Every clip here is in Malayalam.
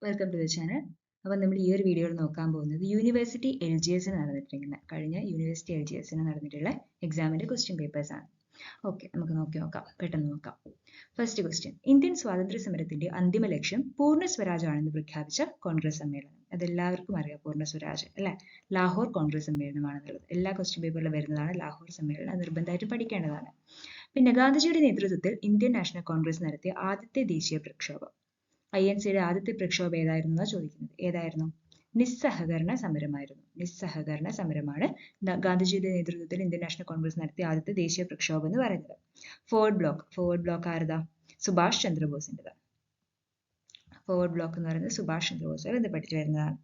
Welcome to the channel. അപ്പം നമ്മൾ ഈ ഒരു വീഡിയോയിൽ നോക്കാൻ പോകുന്നത് യൂണിവേഴ്സിറ്റി LGS നടന്നിട്ടുണ്ടെങ്കിൽ കഴിഞ്ഞ യൂണിവേഴ്സിറ്റി LGS നടന്നിട്ടുള്ള എക്സാമിന്റെ ക്വസ്റ്റ്യൻ പേപ്പേഴ്സ് ആണ്. ഓക്കെ, നമുക്ക് നോക്കാം, പെട്ടെന്ന് നോക്കാം. ഫസ്റ്റ് ക്വസ്റ്റ്യൻ, ഇന്ത്യൻ സ്വാതന്ത്ര്യ സമരത്തിന്റെ അന്തിമ ലക്ഷ്യം പൂർണ്ണ സ്വരാജ് ആണെന്ന് പ്രഖ്യാപിച്ച കോൺഗ്രസ് സമ്മേളനം. അതെല്ലാവർക്കും അറിയാം, പൂർണ്ണ സ്വരാജ് അല്ലെ, ലാഹോർ കോൺഗ്രസ് സമ്മേളനമാണെന്നുള്ളത്. എല്ലാ ക്വസ്റ്റ്യൻ പേപ്പറിലും വരുന്നതാണ് ലാഹോർ സമ്മേളനം, നിർബന്ധമായിട്ടും പഠിക്കേണ്ടതാണ്. പിന്നെ ഗാന്ധിജിയുടെ നേതൃത്വത്തിൽ ഇന്ത്യൻ നാഷണൽ കോൺഗ്രസ് നടത്തിയ ആദ്യത്തെ ദേശീയ പ്രക്ഷോഭം, INCയുടെ ആദ്യത്തെ പ്രക്ഷോഭം ഏതായിരുന്നു ചോദിക്കുന്നത്. ഏതായിരുന്നു? നിസ്സഹകരണ സമരമായിരുന്നു. നിസ്സഹകരണ സമരമാണ് ഗാന്ധിജിയുടെ നേതൃത്വത്തിൽ ഇന്ത്യൻ നാഷണൽ കോൺഗ്രസ് നടത്തിയ ആദ്യത്തെ ദേശീയ പ്രക്ഷോഭം എന്ന് പറയുന്നത്. ഫോർവേഡ് ബ്ലോക്ക് ആരതാ? സുഭാഷ് ചന്ദ്രബോസിൻ്റെതാണ്. ഫോർവേഡ് ബ്ലോക്ക് എന്ന് പറയുന്നത് സുഭാഷ് ചന്ദ്രബോസുമായി ബന്ധപ്പെട്ടിട്ട് വരുന്നതാണ്.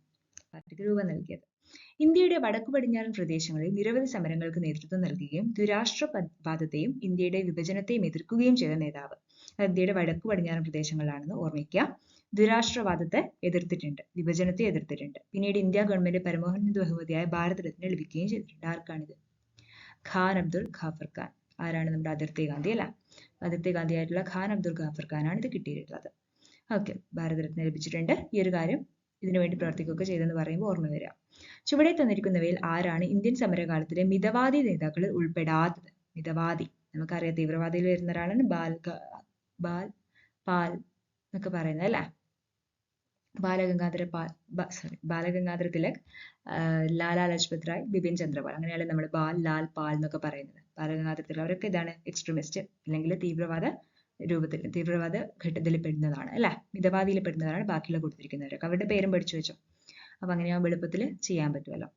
പാർട്ടിക്ക് രൂപം നൽകിയത്. ഇന്ത്യയുടെ വടക്കു പടിഞ്ഞാറൻ പ്രദേശങ്ങളിൽ നിരവധി സമരങ്ങൾക്ക് നേതൃത്വം നൽകുകയും ദ്വിരാഷ്ട്രവാദത്തെയും ഇന്ത്യയുടെ വിഭജനത്തെയും എതിർക്കുകയും ചെയ്ത നേതാവ്. ഇന്ത്യയുടെ വടക്കു പടിഞ്ഞാറൻ പ്രദേശങ്ങളിലാണെന്ന് ഓർമ്മിക്കുക. ദ്വിരാഷ്ട്രവാദത്തെ എതിർത്തിട്ടുണ്ട്, വിഭജനത്തെ എതിർത്തിട്ടുണ്ട്. പിന്നീട് ഇന്ത്യ ഗവൺമെന്റ് പരമോന്നത ബഹുമതിയായ ഭാരതരത്ന ലഭിക്കുകയും ചെയ്തിട്ടുണ്ട്. ആർക്കാണിത്? ഖാൻ അബ്ദുൽ ഖാഫർ ഖാൻ. ആരാണ്? നമ്മുടെ അതിർത്തി ഗാന്ധി അല്ല. അതിർത്തി ഗാന്ധി ആയിട്ടുള്ള ഖാൻ അബ്ദുൽ ഖാഫർ ഖാനാണ് ഇത് കിട്ടിയിട്ടുള്ളത്. ഓക്കെ, ഭാരതരത്ന ലഭിച്ചിട്ടുണ്ട്. ഈ ഒരു കാര്യം ഇതിനു വേണ്ടി പ്രവർത്തിക്കുകയൊക്കെ ചെയ്തെന്ന് പറയുമ്പോൾ ഓർമ്മ വരിക. ചുവടെ തന്നിരിക്കുന്നവയിൽ ആരാണ് ഇന്ത്യൻ സമരകാലത്തിലെ മിതവാദി നേതാക്കളിൽ ഉൾപ്പെടാത്തത്? മിതവാദി, നമുക്കറിയാം തീവ്രവാദിയിൽ വരുന്ന ഒരാളാണ് പാൽ എന്നൊക്കെ പറയുന്നത് അല്ലെ. ബാലഗംഗാധര തിലക്, ലാലാ ലജ്പത് റായ്, ബിപിൻ ചന്ദ്രപാൽ, അങ്ങനെയാണ് നമ്മൾ ലാൽ പാൽ എന്നൊക്കെ പറയുന്നത്. ബാലഗംഗാധര തിലക് അവരൊക്കെ ഇതാണ് എക്സ്ട്രീമിസ്റ്റ്, അല്ലെങ്കിൽ തീവ്രവാദ ഘട്ടത്തിൽ പെടുന്നതാണ് അല്ലെ, മിതവാദിയിൽ പെടുന്നതാണ് ബാക്കിയുള്ള കൊടുത്തിരിക്കുന്നവരൊക്കെ. അവരുടെ പേരും പഠിച്ചു വെച്ചോ, അപ്പൊ അങ്ങനെയാകുമ്പോൾ എളുപ്പത്തിൽ ചെയ്യാൻ പറ്റുമല്ലോ.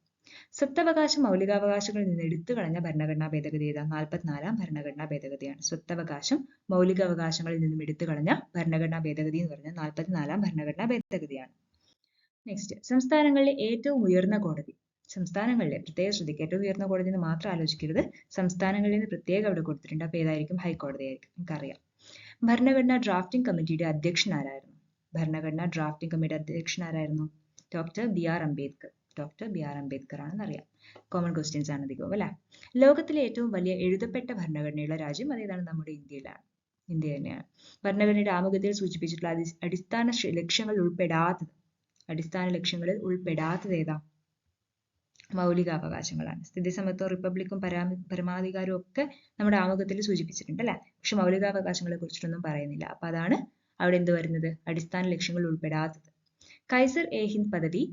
സ്വത്തവകാശം മൗലികാവകാശങ്ങളിൽ നിന്ന് എടുത്തു കളഞ്ഞ ഭരണഘടനാ ഭേദഗതി ഏതാ? 44-ാം ഭരണഘടനാ ഭേദഗതിയാണ്. സ്വത്തവകാശം മൗലികാവകാശങ്ങളിൽ നിന്നും എടുത്തു കളഞ്ഞ ഭരണഘടനാ ഭേദഗതി എന്ന് പറഞ്ഞാൽ 44-ാം ഭരണഘടനാ ഭേദഗതിയാണ്. നെക്സ്റ്റ്, സംസ്ഥാനങ്ങളിലെ ഏറ്റവും ഉയർന്ന കോടതി. സംസ്ഥാനങ്ങളിലെ പ്രത്യേക ശ്രദ്ധിക്കുക, ഏറ്റവും ഉയർന്ന കോടതി എന്ന് മാത്രം ആലോചിക്കരുത്, സംസ്ഥാനങ്ങളിൽ നിന്ന് പ്രത്യേകം അവിടെ കൊടുത്തിട്ടുണ്ട്. അപ്പൊ ഏതായിരിക്കും? ഹൈക്കോടതി ആയിരിക്കും. നമുക്കറിയാം. ഭരണഘടനാ ഡ്രാഫ്റ്റിംഗ് കമ്മിറ്റിയുടെ അധ്യക്ഷൻ ആരായിരുന്നു? ഭരണഘടനാ ഡ്രാഫ്റ്റിംഗ് കമ്മിറ്റിയുടെ അധ്യക്ഷൻ ആരായിരുന്നു? Doctor BR Ambedkar. Doctor BR Ambedkar ആണെന്ന് അറിയാം. കോമൺ ക്വസ്റ്റ്യൻസ് ആണ് അധികവും അല്ലെ. ലോകത്തിലെ ഏറ്റവും വലിയ എഴുതപ്പെട്ട ഭരണഘടനയുള്ള രാജ്യം അതേതാണ്? നമ്മുടെ ഇന്ത്യയിലാണ്. ഇന്ത്യ തന്നെയാണ്. ഭരണഘടനയുടെ ആമുഖത്തിൽ സൂചിപ്പിച്ചിട്ടുള്ള അടിസ്ഥാന ലക്ഷ്യങ്ങളിൽ ഉൾപ്പെടാത്തത് ഏതാ? മൗലികാവകാശങ്ങളാണ്. സ്ഥിതിസമത്വം, റിപ്പബ്ലിക്കും പരമാധികാരവും ഒക്കെ നമ്മുടെ ആമുഖത്തിൽ സൂചിപ്പിച്ചിട്ടുണ്ട് അല്ലെ. പക്ഷെ മൗലികാവകാശങ്ങളെ കുറിച്ചിട്ടൊന്നും പറയുന്നില്ല. അപ്പൊ അതാണ് അവിടെ എന്ത് വരുന്നത്? അടിസ്ഥാന ലക്ഷ്യങ്ങൾ ഉൾപ്പെടാത്തത്. കൈസർ-e-ഹിന്ദ് പദവി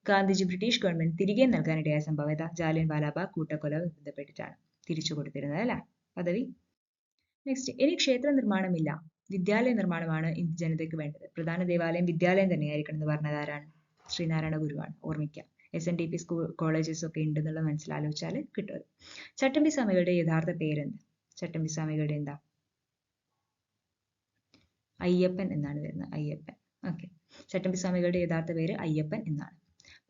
ഗാന്ധിജി ബ്രിട്ടീഷ് ഗവൺമെന്റ് തിരികെ നൽകാനിടയായ സംഭവം ഏതാ? ജാലിയൻ വാലാബാഗ് കൂട്ടക്കൊല ബന്ധപ്പെട്ടിട്ടാണ് തിരിച്ചു കൊടുത്തിരുന്നത് അല്ലെ പദവി. നെക്സ്റ്റ്, ഇനി ക്ഷേത്ര നിർമ്മാണമില്ല, വിദ്യാലയ നിർമ്മാണമാണ് ഇന്ത്യ ജനതയ്ക്ക് വേണ്ടത്. പ്രധാന ദേവാലയം വിദ്യാലയം തന്നെയായിരിക്കണം എന്ന് പറഞ്ഞത് ആരാണ്? ശ്രീനാരായണ ഗുരുവാണ്. ഓർമ്മിക്കാം. SNDP സ്കൂൾ കോളേജസ് ഒക്കെ ഉണ്ടെന്നുള്ള മനസ്സിലാലോചിച്ചാൽ കിട്ടും. ചട്ടമ്പി സ്വാമികളുടെ യഥാർത്ഥ പേരെന്ത്? ചട്ടമ്പി സ്വാമികളുടെ എന്താ? അയ്യപ്പൻ എന്നാണ് വരുന്നത്. അയ്യപ്പൻ. ഓക്കെ, ചട്ടമ്പി സ്വാമികളുടെ യഥാർത്ഥ പേര് അയ്യപ്പൻ എന്നാണ്.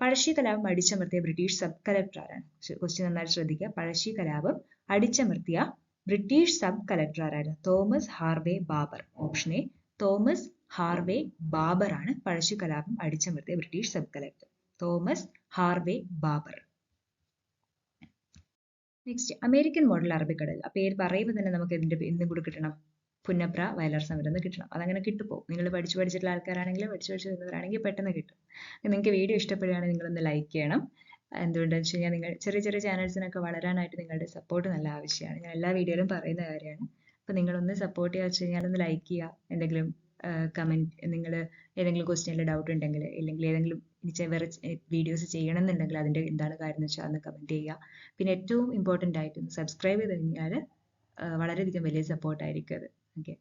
പഴശ്ശി കലാപം അടിച്ചമർത്തിയ ബ്രിട്ടീഷ് സബ് കളക്ടർ ആരാണ്? ക്വസ്റ്റ്യൻ നന്നായി ശ്രദ്ധിക്കുക. പഴശ്ശി കലാപം അടിച്ചമർത്തിയ ബ്രിട്ടീഷ് സബ് കളക്ടർ ആരായിരുന്നു? Thomas Harvey Baber. Option A, Thomas Harvey Baber ആണ് പഴശ്ശി കലാപം അടിച്ചമർത്തിയ British sub collector. Thomas Harvey Baber. Next, American model അറബിക്കടൽ. ആ പേര് പറയുമ്പോൾ തന്നെ നമുക്ക് ഇതിന്റെ എന്തും കൂടി കിട്ടണം? പുന്നപ്ര വയലാർ സമരം എന്ന് കിട്ടണം. അതങ്ങനെ കിട്ടുമോ? നിങ്ങൾ പഠിച്ചിട്ടുള്ള ആൾക്കാരാണെങ്കിൽ പഠിച്ചു വരുന്നവരാണെങ്കിൽ പെട്ടെന്ന് കിട്ടും. നിങ്ങൾക്ക് വീഡിയോ ഇഷ്ടപ്പെടുകയാണെങ്കിൽ നിങ്ങളൊന്ന് ലൈക്ക് ചെയ്യണം. എന്തുകൊണ്ടാണെന്ന് വെച്ച് കഴിഞ്ഞാൽ നിങ്ങൾ ചെറിയ ചെറിയ ചാനൽസിനൊക്കെ വളരാനായിട്ട് നിങ്ങളുടെ സപ്പോർട്ട് നല്ല ആവശ്യമാണ്. ഞാൻ എല്ലാ വീഡിയോയിലും പറയുന്ന കാര്യമാണ്. അപ്പൊ നിങ്ങളൊന്ന് സപ്പോർട്ട് ചെയ്യുക വെച്ച് കഴിഞ്ഞാൽ ഒന്ന് ലൈക്ക് ചെയ്യുക. എന്തെങ്കിലും കമന്റ്, നിങ്ങൾ ഏതെങ്കിലും ക്വസ്റ്റ്യനിൽ ഡൗട്ട് ഉണ്ടെങ്കിൽ, അല്ലെങ്കിൽ ഏതെങ്കിലും വേറെ വീഡിയോസ് ചെയ്യണമെന്നുണ്ടെങ്കിൽ അതിന്റെ എന്താണ് കാര്യം എന്ന് വെച്ചാൽ അന്ന് കമന്റ് ചെയ്യുക. പിന്നെ ഏറ്റവും ഇമ്പോർട്ടൻ്റ് ആയിട്ട് സബ്സ്ക്രൈബ് ചെയ്ത് കഴിഞ്ഞാൽ വളരെയധികം വലിയ സപ്പോർട്ടായിരിക്കും അത്. ഓക്കെ,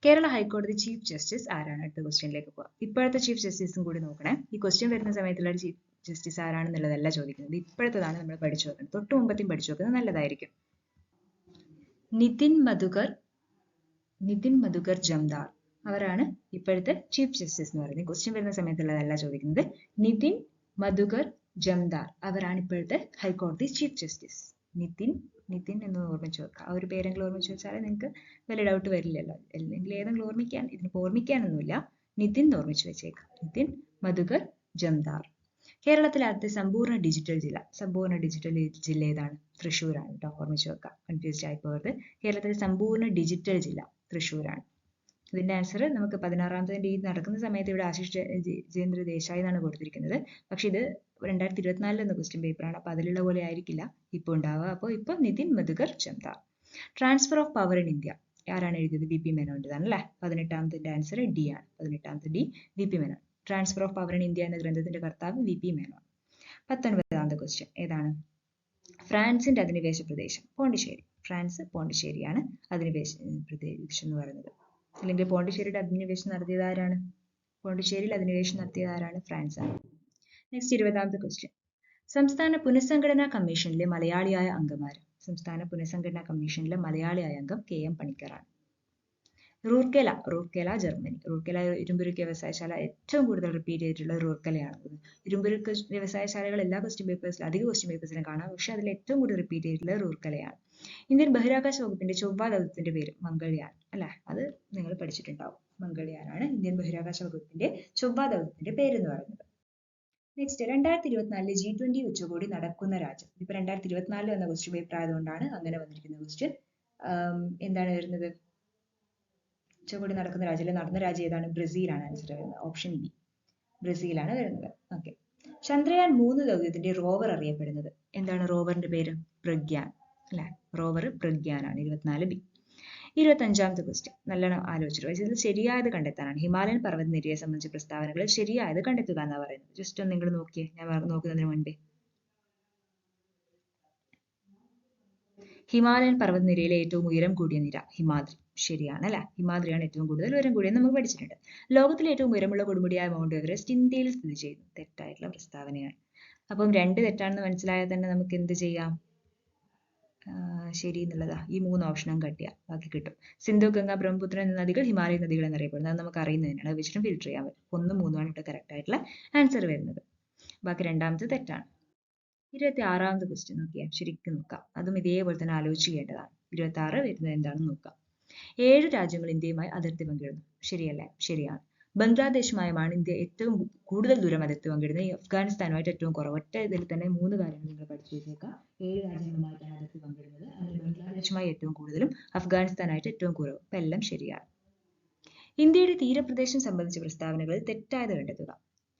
കേരള ഹൈക്കോടതി ചീഫ് ജസ്റ്റിസ് ആരാണ്? അടുത്ത ക്വസ്റ്റ്യനിലേക്ക് പോകാം. ഇപ്പോഴത്തെ ചീഫ് ജസ്റ്റിസും കൂടി നോക്കണേ. ഈ ക്വസ്റ്റ്യൻ വരുന്ന സമയത്തുള്ള ചീഫ് ജസ്റ്റിസ് ആരാണെന്നുള്ളതല്ല ചോദിക്കുന്നത്, ഇപ്പോഴത്തതാണ് നമ്മൾ പഠിച്ചു നോക്കുന്നത്. തൊട്ട് മുമ്പത്തെയും പഠിച്ചു നോക്കുന്നത് നല്ലതായിരിക്കും. നിതിൻ മധുകർ ജംദാർ അവരാണ് ഇപ്പോഴത്തെ ചീഫ് ജസ്റ്റിസ് എന്ന് പറയുന്നത്. ക്വസ്റ്റ്യൻ വരുന്ന സമയത്തുള്ളതല്ല ചോദിക്കുന്നത്. നിതിൻ മധുകർ ജംദാർ അവരാണ് ഇപ്പോഴത്തെ ഹൈക്കോടതി ചീഫ് ജസ്റ്റിസ്. നിതിൻ എന്ന് ഓർമ്മിച്ച് വെക്കുക. ആ ഒരു പേരെങ്കിലും ഓർമ്മിച്ച് വെച്ചാൽ നിങ്ങൾക്ക് വലിയ ഡൗട്ട് വരില്ലല്ലോ. അല്ലെങ്കിൽ ഏതെങ്കിലും ഇതിനിപ്പോൾ ഓർമ്മിക്കാനൊന്നുമില്ല. നിതിൻ ഓർമ്മിച്ച് വെച്ചേക്കാം. നിതിൻ മധുകർ ജംദാർ. കേരളത്തിലെ ആദ്യത്തെ സമ്പൂർണ്ണ ഡിജിറ്റൽ ജില്ല ഏതാണ്? തൃശ്ശൂരാണ് കേട്ടോ. ഓർമ്മിച്ച് വെക്കാം, കൺഫ്യൂസ്ഡ് ആയി പോകരുത്. കേരളത്തിലെ സമ്പൂർണ്ണ ഡിജിറ്റൽ ജില്ല തൃശ്ശൂരാണ്. ഇതിന്റെ ആൻസർ നമുക്ക് 16ാമത്തെ ഈ നടക്കുന്ന സമയത്ത് ഇവിടെ ആശിഷ് ജയേന്ദ്ര ദേശായി എന്നാണ് കൊടുത്തിരിക്കുന്നത്. പക്ഷെ ഇത് 2024 എന്ന ക്വസ്റ്റ്യൻ പേപ്പറാണ്. അപ്പൊ അതിലുള്ള പോലെ ആയിരിക്കില്ല ഇപ്പോൾ ഉണ്ടാവുക. അപ്പോൾ ഇപ്പൊ Nitin Madhukar Chamdar. Transfer of power in India ആരാണ് എഴുതിയത്? വി.പി. മേനോന്റേതാണ് അല്ലെ. 18ാമത്തെ ആൻസർ ഡി ആണ്. 18ാമത്തെ D, V P. Menon. Transfer of power in India എന്ന ഗ്രന്ഥത്തിന്റെ കർത്താവ് വി.പി. മേനോൻ. 19ാമത്തെ ക്വസ്റ്റ്യൻ ഏതാണ്? ഫ്രാൻസിന്റെ അധിനിവേശ പ്രദേശം പോണ്ടിച്ചേരി. ഫ്രാൻസ് പോണ്ടിച്ചേരിയാണ് അധിനിവേശ പ്രദേശം എന്ന് പറയുന്നത്. അല്ലെങ്കിൽ പോണ്ടിച്ചേരിയുടെ അധിനിവേശം നടത്തിയത് ആരാണ്? പോണ്ടിച്ചേരിയിൽ അധിനിവേശം നടത്തിയത് ആരാണ്? ഫ്രാൻസ് ആണ്. നെക്സ്റ്റ് 20ാമത്തെ ക്വസ്റ്റ്യൻ. സംസ്ഥാന പുനഃസംഘടനാ കമ്മീഷനിലെ മലയാളിയായ അംഗമാര്? സംസ്ഥാന പുനഃസംഘടനാ കമ്മീഷനിലെ മലയാളിയായ അംഗം കെ.എം. പണിക്കറാണ്. റൂർക്കേല ജർമ്മനി. റൂർക്കേല ഇരുമ്പുരുക്ക് വ്യവസായശാല ഏറ്റവും കൂടുതൽ റിപ്പീറ്റ് ചെയ്തിട്ടുള്ളത് റൂർക്കേലയാണ്. ഇരുമ്പുരുക്ക് വ്യവസായശാലകൾ എല്ലാ അധിക ക്വസ്റ്റ്യൻ പേപ്പേഴ്സിലും കാണാം. പക്ഷെ അതിൽ ഏറ്റവും കൂടുതൽ റിപ്പീറ്റ് ചെയ്തിട്ടുള്ളത് റൂർക്കേലയാണ്. ഇന്ത്യൻ ബഹിരാകാശ വകുപ്പിന്റെ ചൊവ്വ ദൗത്യത്തിന്റെ പേര് മംഗൾയാൻ അല്ലെ. അത് നിങ്ങൾ പഠിച്ചിട്ടുണ്ടാവും. മംഗൾയാനാണ് ഇന്ത്യൻ ബഹിരാകാശ വകുപ്പിന്റെ ചൊവ്വ ദൗത്യത്തിന്റെ പേര് എന്ന് പറയുന്നത്. നെക്സ്റ്റ് 2024 G20 ഉച്ചകോടി നടക്കുന്ന രാജ്യം. ഇപ്പൊ 2024 എന്ന ക്വസ്റ്റ്യൻ പേപ്പർ ആയതുകൊണ്ടാണ് അങ്ങനെ വന്നിരിക്കുന്ന ക്വസ്റ്റ്യൻ. എന്താണ് വരുന്നത്? ഉച്ചകോടി നടക്കുന്ന രാജ്യം, നടന്ന രാജ്യം ഏതാണ്? ബ്രസീലാണ് ആൻസർ വരുന്നത്. ഓപ്ഷൻ ബി, ബ്രസീലാണ് വരുന്നത്. ഓക്കെ. ചന്ദ്രയാൻ 3 ദൗത്യത്തിന്റെ റോവർ അറിയപ്പെടുന്നത് എന്താണ്? റോവറിന്റെ പേര് പ്രഗ്യാൻ അല്ലെ. റോവർ പ്രഗ്യാനാണ്. 24 ബി. 25ാമത്തെ ക്വസ്റ്റ്യൻ നല്ലോണം ആലോചിച്ചിട്ട് ഇതിൽ ശരിയായത് കണ്ടെത്താനാണ്. ഹിമാലയൻ പർവ്വതനിരയെ സംബന്ധിച്ച പ്രസ്താവനകളിൽ ശരിയായത് കണ്ടെത്തുക എന്നാ പറയുന്നത്. ജസ്റ്റ് ഒന്ന് നിങ്ങൾ നോക്കിയേ, ഞാൻ നോക്കുന്നതിന് മുൻപേ. ഹിമാലയൻ പർവ്വതനിരയിലെ ഏറ്റവും ഉയരം കൂടിയ നിര ഹിമാദ്രി. ശരിയാണ് അല്ലെ. ഹിമാദ്രിയാണ് ഏറ്റവും കൂടുതൽ ഉയരം കൂടിയെന്ന് നമുക്ക് പഠിച്ചിട്ടുണ്ട്. ലോകത്തിലെ ഏറ്റവും ഉയരമുള്ള കൊടുമുടിയായ മൗണ്ട് എവറസ്റ്റ് ഇന്ത്യയിൽ സ്ഥിതി ചെയ്യുന്നു. തെറ്റായിട്ടുള്ള പ്രസ്താവനയാണ്. അപ്പം 2 തെറ്റാണെന്ന് മനസ്സിലായാൽ തന്നെ നമുക്ക് എന്ത് ചെയ്യാം? ശരി എന്നുള്ളതാ. ഈ 3 ഓപ്ഷനും കട്ട് ചെയ്യാം, ബാക്കി കിട്ടും. സിന്ധു, ഗംഗ, ബ്രഹ്മപുത്ര എന്ന നദികൾ ഹിമാലയൻ നദികൾ എന്നറിയപ്പെടുന്നത്. അത് നമുക്ക് അറിയുന്നതിനാണ്. അത് വെച്ചിട്ടും ഫിൽറ്റർ ചെയ്യാൻ പറ്റും. 1, 3 ആണ് ഇവിടെ കറക്റ്റ് ആയിട്ടുള്ള ആൻസർ വരുന്നത്. ബാക്കി രണ്ടാമത്തെ തെറ്റാണ്. 26ാമത്തെ ക്വസ്റ്റ്യൻ നോക്കിയാൽ ശരിക്കും നോക്കാം. അതും ഇതേപോലെ തന്നെ ആലോചിച്ച് ചെയ്യേണ്ടതാണ്. 26 വരുന്നത് എന്താണെന്ന് നോക്കാം. 7 രാജ്യങ്ങൾ ഇന്ത്യയുമായി അതിർത്തി പങ്കിടുന്നു. ശരിയല്ലേ? ശരിയാണ്. ബംഗ്ലാദേശുമായുമാണ് ഇന്ത്യ ഏറ്റവും കൂടുതൽ ദൂരം അതിർത്തി പങ്കിടുന്നത്. അഫ്ഗാനിസ്ഥാനുമായിട്ട് ഏറ്റവും കുറവ്. ഒറ്റ ഇതിൽ തന്നെ 3 കാര്യങ്ങൾ നിങ്ങൾ പഠിച്ചു വെച്ചേക്കാം. 7 രാജ്യങ്ങളുമായിട്ടാണ് അതിർത്തി പങ്കിടുന്നത്. അതിൽ ബംഗ്ലാദേശുമായി ഏറ്റവും കൂടുതലും അഫ്ഗാനിസ്ഥാനായിട്ട് ഏറ്റവും കുറവ്. അപ്പം എല്ലാം ശരിയാണ്. ഇന്ത്യയുടെ തീരപ്രദേശം സംബന്ധിച്ച പ്രസ്താവനകളിൽ തെറ്റായത് കണ്ടെത്തുക.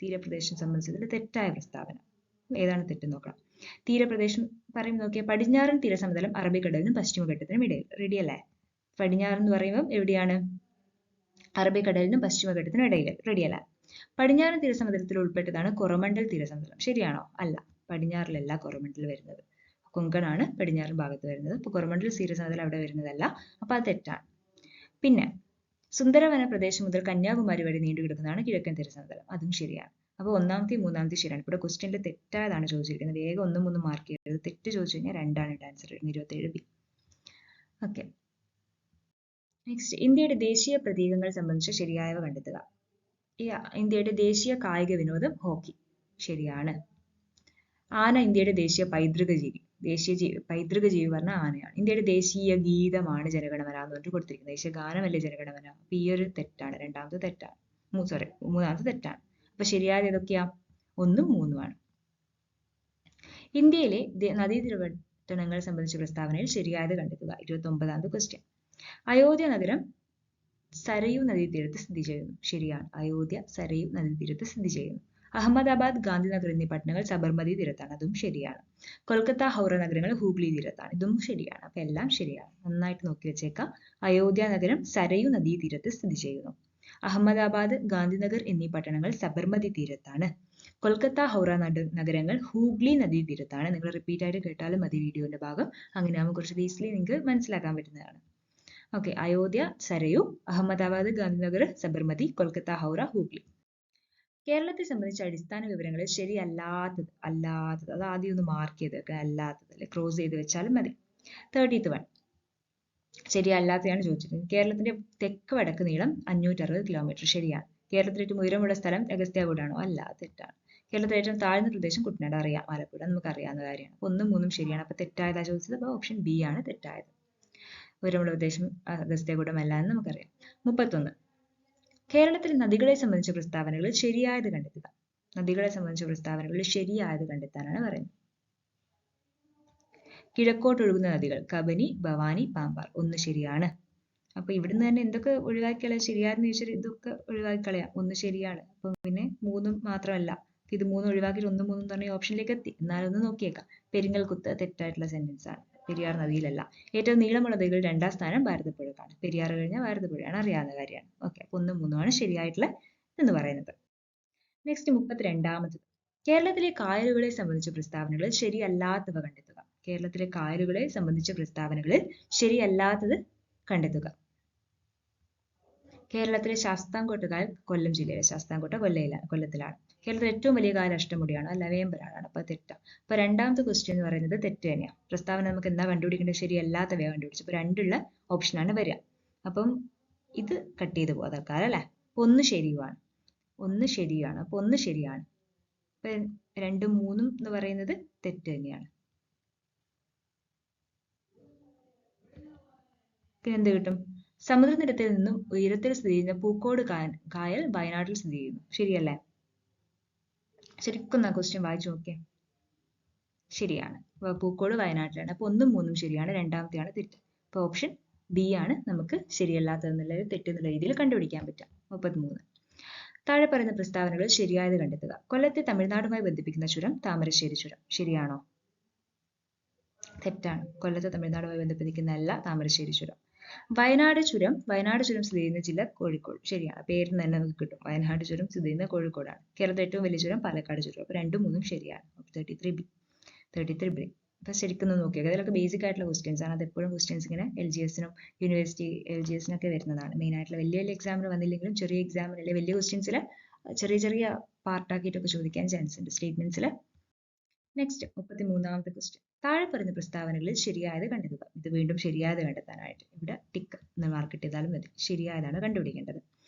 തീരപ്രദേശം സംബന്ധിച്ചതിൽ തെറ്റായ പ്രസ്താവന ഏതാണ് തെറ്റെന്ന് നോക്കണം. തീരപ്രദേശം പറയുമ്പോൾ നോക്കിയാൽ പടിഞ്ഞാറൻ തീരസമതലം അറബിക്കടലിനും പശ്ചിമഘട്ടത്തിനും ഇടയിൽ. റെഡി അല്ലേ? പടിഞ്ഞാറ് എന്ന് പറയുമ്പോൾ എവിടെയാണ്? അറബിക്കടലിനും പശ്ചിമഘട്ടത്തിനും ഇടയിൽ. റെഡി അല്ല? പടിഞ്ഞാറൻ തീരസമതലത്തിൽ ഉൾപ്പെട്ടതാണ് കൊറമണ്ടൽ തീരസമതലം. ശരിയാണോ? അല്ല. പടിഞ്ഞാറിലല്ല കൊറമണ്ടൽ വരുന്നത്. കൊങ്കണാണ് പടിഞ്ഞാറൻ ഭാഗത്ത് വരുന്നത്. അപ്പൊ കൊറമണ്ടൽ തീരസമതലം അവിടെ വരുന്നതല്ല. അപ്പൊ അത് തെറ്റാണ്. പിന്നെ സുന്ദരവന പ്രദേശം മുതൽ കന്യാകുമാരി വരെ നീണ്ടു കിടക്കുന്നതാണ് കിഴക്കൻ തീരസമതലം. അതും ശരിയാണ്. അപ്പോൾ 1ാമത്തെയും 3ാമത്തെയും ശരിയാണ്. ഇവിടെ ക്വസ്റ്റ്യനിൽ തെറ്റായതാണ് ചോദിച്ചിരിക്കുന്നത്. വേഗം 1, 3 മാർക്ക് ചെയ്യരുത്. തെറ്റ് ചോദിച്ചു കഴിഞ്ഞാൽ 2 ആണ് ആൻസർ. 27 ബി. ഓക്കെ. നെക്സ്റ്റ് ഇന്ത്യയുടെ ദേശീയ പ്രതീകങ്ങൾ സംബന്ധിച്ച് ശരിയായവ കണ്ടെത്തുക. ഇന്ത്യയുടെ ദേശീയ കായിക വിനോദം ഹോക്കി. ശരിയാണ്. ആന ഇന്ത്യയുടെ ദേശീയ പൈതൃക ജീവി. പൈതൃക ജീവി പറഞ്ഞ ആനയാണ്. ഇന്ത്യയുടെ ദേശീയ ഗീതമാണ് ജനഗണമന എന്ന് പറഞ്ഞിട്ട് കൊടുത്തിരിക്കുന്നത്. ദേശീയ ഗാനമല്ലേ ജനഗണമന. അപ്പൊ ഈ ഒരു തെറ്റാണ്. 2ാമത്തെ തെറ്റാണ്. 3ാമത്തെ തെറ്റാണ്. അപ്പൊ ശരിയായത് ഏതൊക്കെയാ? 1ഉം 3ഉം ആണ്. ഇന്ത്യയിലെ നദീതീരപട്ടണങ്ങൾ സംബന്ധിച്ച പ്രസ്താവനയിൽ ശരിയായത് കണ്ടെത്തുക. 29ാമത്തെ ക്വസ്റ്റ്യൻ. അയോധ്യ നഗരം സരയൂ നദീതീരത്ത് സ്ഥിതി ചെയ്യുന്നു. ശരിയാണ്. അയോധ്യ സരയൂ നദീതീരത്ത് സ്ഥിതി ചെയ്യുന്നു. അഹമ്മദാബാദ്, ഗാന്ധിനഗർ എന്നീ പട്ടണങ്ങൾ സബർമതി തീരത്താണ്. അതും ശരിയാണ്. കൊൽക്കത്ത, ഹൗറ നഗരങ്ങൾ ഹൂഗ്ലി തീരത്താണ്. ഇതും ശരിയാണ്. അപ്പൊ എല്ലാം ശരിയാണ്. നന്നായിട്ട് നോക്കി വെച്ചേക്കാം. അയോധ്യ നഗരം സരയൂ നദീതീരത്ത് സ്ഥിതി ചെയ്യുന്നു. അഹമ്മദാബാദ്, ഗാന്ധിനഗർ എന്നീ പട്ടണങ്ങൾ സബർമതി തീരത്താണ്. കൊൽക്കത്ത, ഹൗറ നഗരങ്ങൾ ഹൂഗ്ലി നദീതീരത്താണ്. നിങ്ങൾ റിപ്പീറ്റ് ആയിട്ട് കേട്ടാലും മതി വീഡിയോന്റെ ഭാഗം. അങ്ങനെയാകുമ്പോൾ കുറച്ച് ഈസിലി നിങ്ങൾക്ക് മനസ്സിലാക്കാൻ പറ്റുന്നതാണ്. ഓക്കെ. അയോധ്യ, സരയൂ, അഹമ്മദാബാദ്, ഗാന്ധിനഗർ, സബർമതി, കൊൽക്കത്ത, ഹൗറ, ഹൂഗ്ലി. കേരളത്തെ സംബന്ധിച്ച അടിസ്ഥാന വിവരങ്ങളിൽ ശരിയല്ലാത്തത് അത് ആദ്യം ഒന്ന് മാർക്ക് ചെയ്ത് വെക്കുക. അല്ലാത്തത് അല്ലെ ക്രോസ് ചെയ്ത് വെച്ചാലും മതി. 30th വൺ ശരിയല്ലാത്തതാണ് ചോദിച്ചിരിക്കുന്നത്. കേരളത്തിന്റെ തെക്ക് വടക്ക് നീളം 560 കിലോമീറ്റർ. ശരിയാണ്. കേരളത്തിലെ ഏറ്റവും ഉയരമുള്ള സ്ഥലം അഗസ്ത്യാർകൂടാണോ? അല്ല, തെറ്റാണ്. കേരളത്തിലെ ഏറ്റവും താഴ്ന്ന പ്രദേശം കുട്ടനാട്. അറിയാം. ആലപ്പുഴ നമുക്ക് അറിയാവുന്ന കാര്യമാണ്. 1ഉം 3ഉം ശരിയാണ്. അപ്പൊ തെറ്റായതാ ചോദിച്ചത്. അപ്പൊ ഓപ്ഷൻ ബി ആണ് തെറ്റായത്. ഉയരമുള്ള പ്രദേശം അഗസ്ത്യാർകൂടം അല്ല എന്ന് നമുക്കറിയാം. 31. കേരളത്തിലെ നദികളെ സംബന്ധിച്ച പ്രസ്താവനകളിൽ ശരിയായത് കണ്ടെത്തുക. നദികളെ സംബന്ധിച്ച പ്രസ്താവനകളിൽ ശരിയായത് കണ്ടെത്താനാണ് പറയുന്നത്. കിഴക്കോട്ട് ഒഴുകുന്ന നദികൾ കബനി, ഭവാനി, പാമ്പാർ. 1 ശരിയാണ്. അപ്പൊ ഇവിടുന്ന് തന്നെ എന്തൊക്കെ ഒഴിവാക്കി കളയാം ശരിയാന്ന് ചോദിച്ചാൽ ഇതൊക്കെ ഒഴിവാക്കി കളയാം. ഒന്ന് ശരിയാണ്. അപ്പൊ പിന്നെ മൂന്നും മാത്രമല്ല, ഇത് മൂന്നും ഒഴിവാക്കിയിട്ട് ഒന്നും മൂന്നും പറഞ്ഞ ഓപ്ഷനിലേക്ക് എത്തി. എന്നാലൊന്ന് നോക്കിയേക്കാം. പെരിങ്ങൽകുത്ത് തെറ്റായിട്ടുള്ള സെന്റൻസ് ആണ്. പെരിയാർ നദിയിലല്ല. ഏറ്റവും നീളമുള്ള നദികൾ 2ാം സ്ഥാനം ഭാരതപ്പുഴക്കാണ്. പെരിയാർ കഴിഞ്ഞാൽ ഭാരതപ്പുഴയാണ്, അറിയാവുന്ന കാര്യമാണ്. ഓക്കെ, അപ്പൊ ഒന്നും മൂന്നുമാണ് ശരിയായിട്ടുള്ള എന്ന് പറയുന്നത്. നെക്സ്റ്റ് 32ാമത്. കേരളത്തിലെ കായലുകളെ സംബന്ധിച്ച പ്രസ്താവനകളിൽ ശരിയല്ലാത്തവ കണ്ടെത്തുക. കേരളത്തിലെ കായലുകളെ സംബന്ധിച്ച പ്രസ്താവനകളിൽ ശരിയല്ലാത്തത് കണ്ടെത്തുക. കേരളത്തിലെ ശാസ്താംകോട്ട കായൽ കൊല്ലം ജില്ലയിലെ ശാസ്താംകോട്ട കൊല്ലത്തിലാണ്. കേരളത്തിലെ ഏറ്റവും വലിയ കായൽ അഷ്ടമുടിയാണ്, അല്ല വേമ്പനാടാണ്. അപ്പൊ തെറ്റാ. അപ്പൊ രണ്ടാമത്തെ ക്വസ്റ്റ്യൻ എന്ന് പറയുന്നത് തെറ്റ് തന്നെയാണ്. പ്രസ്താവന നമുക്ക് എന്താ കണ്ടുപിടിക്കേണ്ടത്? ശരിയല്ലാത്തവയാണ് കണ്ടുപിടിച്ചത്. അപ്പൊ രണ്ടുള്ള ഓപ്ഷനാണ് വരിക. അപ്പം ഇത് കട്ട് ചെയ്ത് പോകാം തൽക്കാലം അല്ലെ. ഒന്ന് ശരിയുമാണ്, ഒന്ന് ശരിയാണ്. അപ്പൊ ഒന്ന് ശരിയാണ്. അപ്പൊ 2ഉം 3ഉം എന്ന് പറയുന്നത് തെറ്റ് തന്നെയാണ്. പിന്നെന്ത് കിട്ടും? സമുദ്രനിരത്തിൽ നിന്നും ഉയരത്തിൽ സ്ഥിതി ചെയ്യുന്ന പൂക്കോട് കായൽ വയനാട്ടിൽ സ്ഥിതി ചെയ്യുന്നു. ശരിയല്ലേ? ശരിക്കും ക്വസ്റ്റ്യൻ വായിച്ചു നോക്കിയേ. ശരിയാണ്. പൂക്കോട് വയനാട്ടിലാണ്. അപ്പൊ 1ഉം 3ഉം ശരിയാണ്, രണ്ടാമത്തെയാണ് തെറ്റ്. അപ്പൊ ഓപ്ഷൻ ബി ആണ് നമുക്ക് ശരിയല്ലാത്തതെന്നുള്ള തെറ്റെന്നുള്ള രീതിയിൽ കണ്ടുപിടിക്കാൻ പറ്റുക. 33. താഴെ പറയുന്ന പ്രസ്താവനകൾ ശരിയായത് കണ്ടെത്തുക. കൊല്ലത്തെ തമിഴ്നാടുമായി ബന്ധിപ്പിക്കുന്ന ചുരം താമരശ്ശേരി ചുരം. ശരിയാണോ? തെറ്റാണ്. കൊല്ലത്തെ തമിഴ്നാടുമായി ബന്ധിപ്പിക്കുന്നതല്ല താമരശ്ശേരി ചുരം. വയനാട് ചുരം സ്ഥിതി ചെയ്യുന്ന ജില്ല കോഴിക്കോട്. ശരിയാണ്. പേരിൽ തന്നെ നമുക്ക് കിട്ടും. വയനാട് ചുരം സ്ഥിതി ചെയ്യുന്ന കോഴിക്കോടാണ്. കേരളത്തിലെ ഏറ്റവും വലിയ ചുരം പാലക്കാട് ചുരം. അപ്പൊ 2ഉം 3ഉം ശരിയാണ്. 33B. അപ്പൊ ശരിക്കും നോക്കിയാൽ അതിലൊക്കെ ബേസിക് ആയിട്ടുള്ള ക്വസ്റ്റ്യൻസ് ആണ്. അത് എപ്പോഴും ക്വസ്റ്റ്യൻസ് ഇങ്ങനെ LGSനും യൂണിവേഴ്സിറ്റി LGSനൊക്കെ വരുന്നതാണ്. മെയിൻ ആയിട്ടുള്ള വലിയ എക്സാമിന് വന്നില്ലെങ്കിലും ചെറിയ എക്സാമിലെ വലിയ ക്വസ്റ്റ്യൻസിൽ ചെറിയ പാർട്ടാക്കിയിട്ടൊക്കെ ചോദിക്കാൻ ചാൻസ് ഉണ്ട് സ്റ്റേറ്റ്മെന്റ്സിൽ. Next 33ാമത്തെ question. താഴെ പറയുന്ന പ്രസ്താവനകളിൽ ശരിയായത് കണ്ടെത്തുക. ഇത് വീണ്ടും ശരിയായത് കണ്ടെത്താനായിട്ട് ഇവിടെ ടിക്ക് എന്ന് മാർക്ക് ഇട്ടാലും മതി. ശരിയായതാണ് കണ്ടുപിടിക്കേണ്ടത്.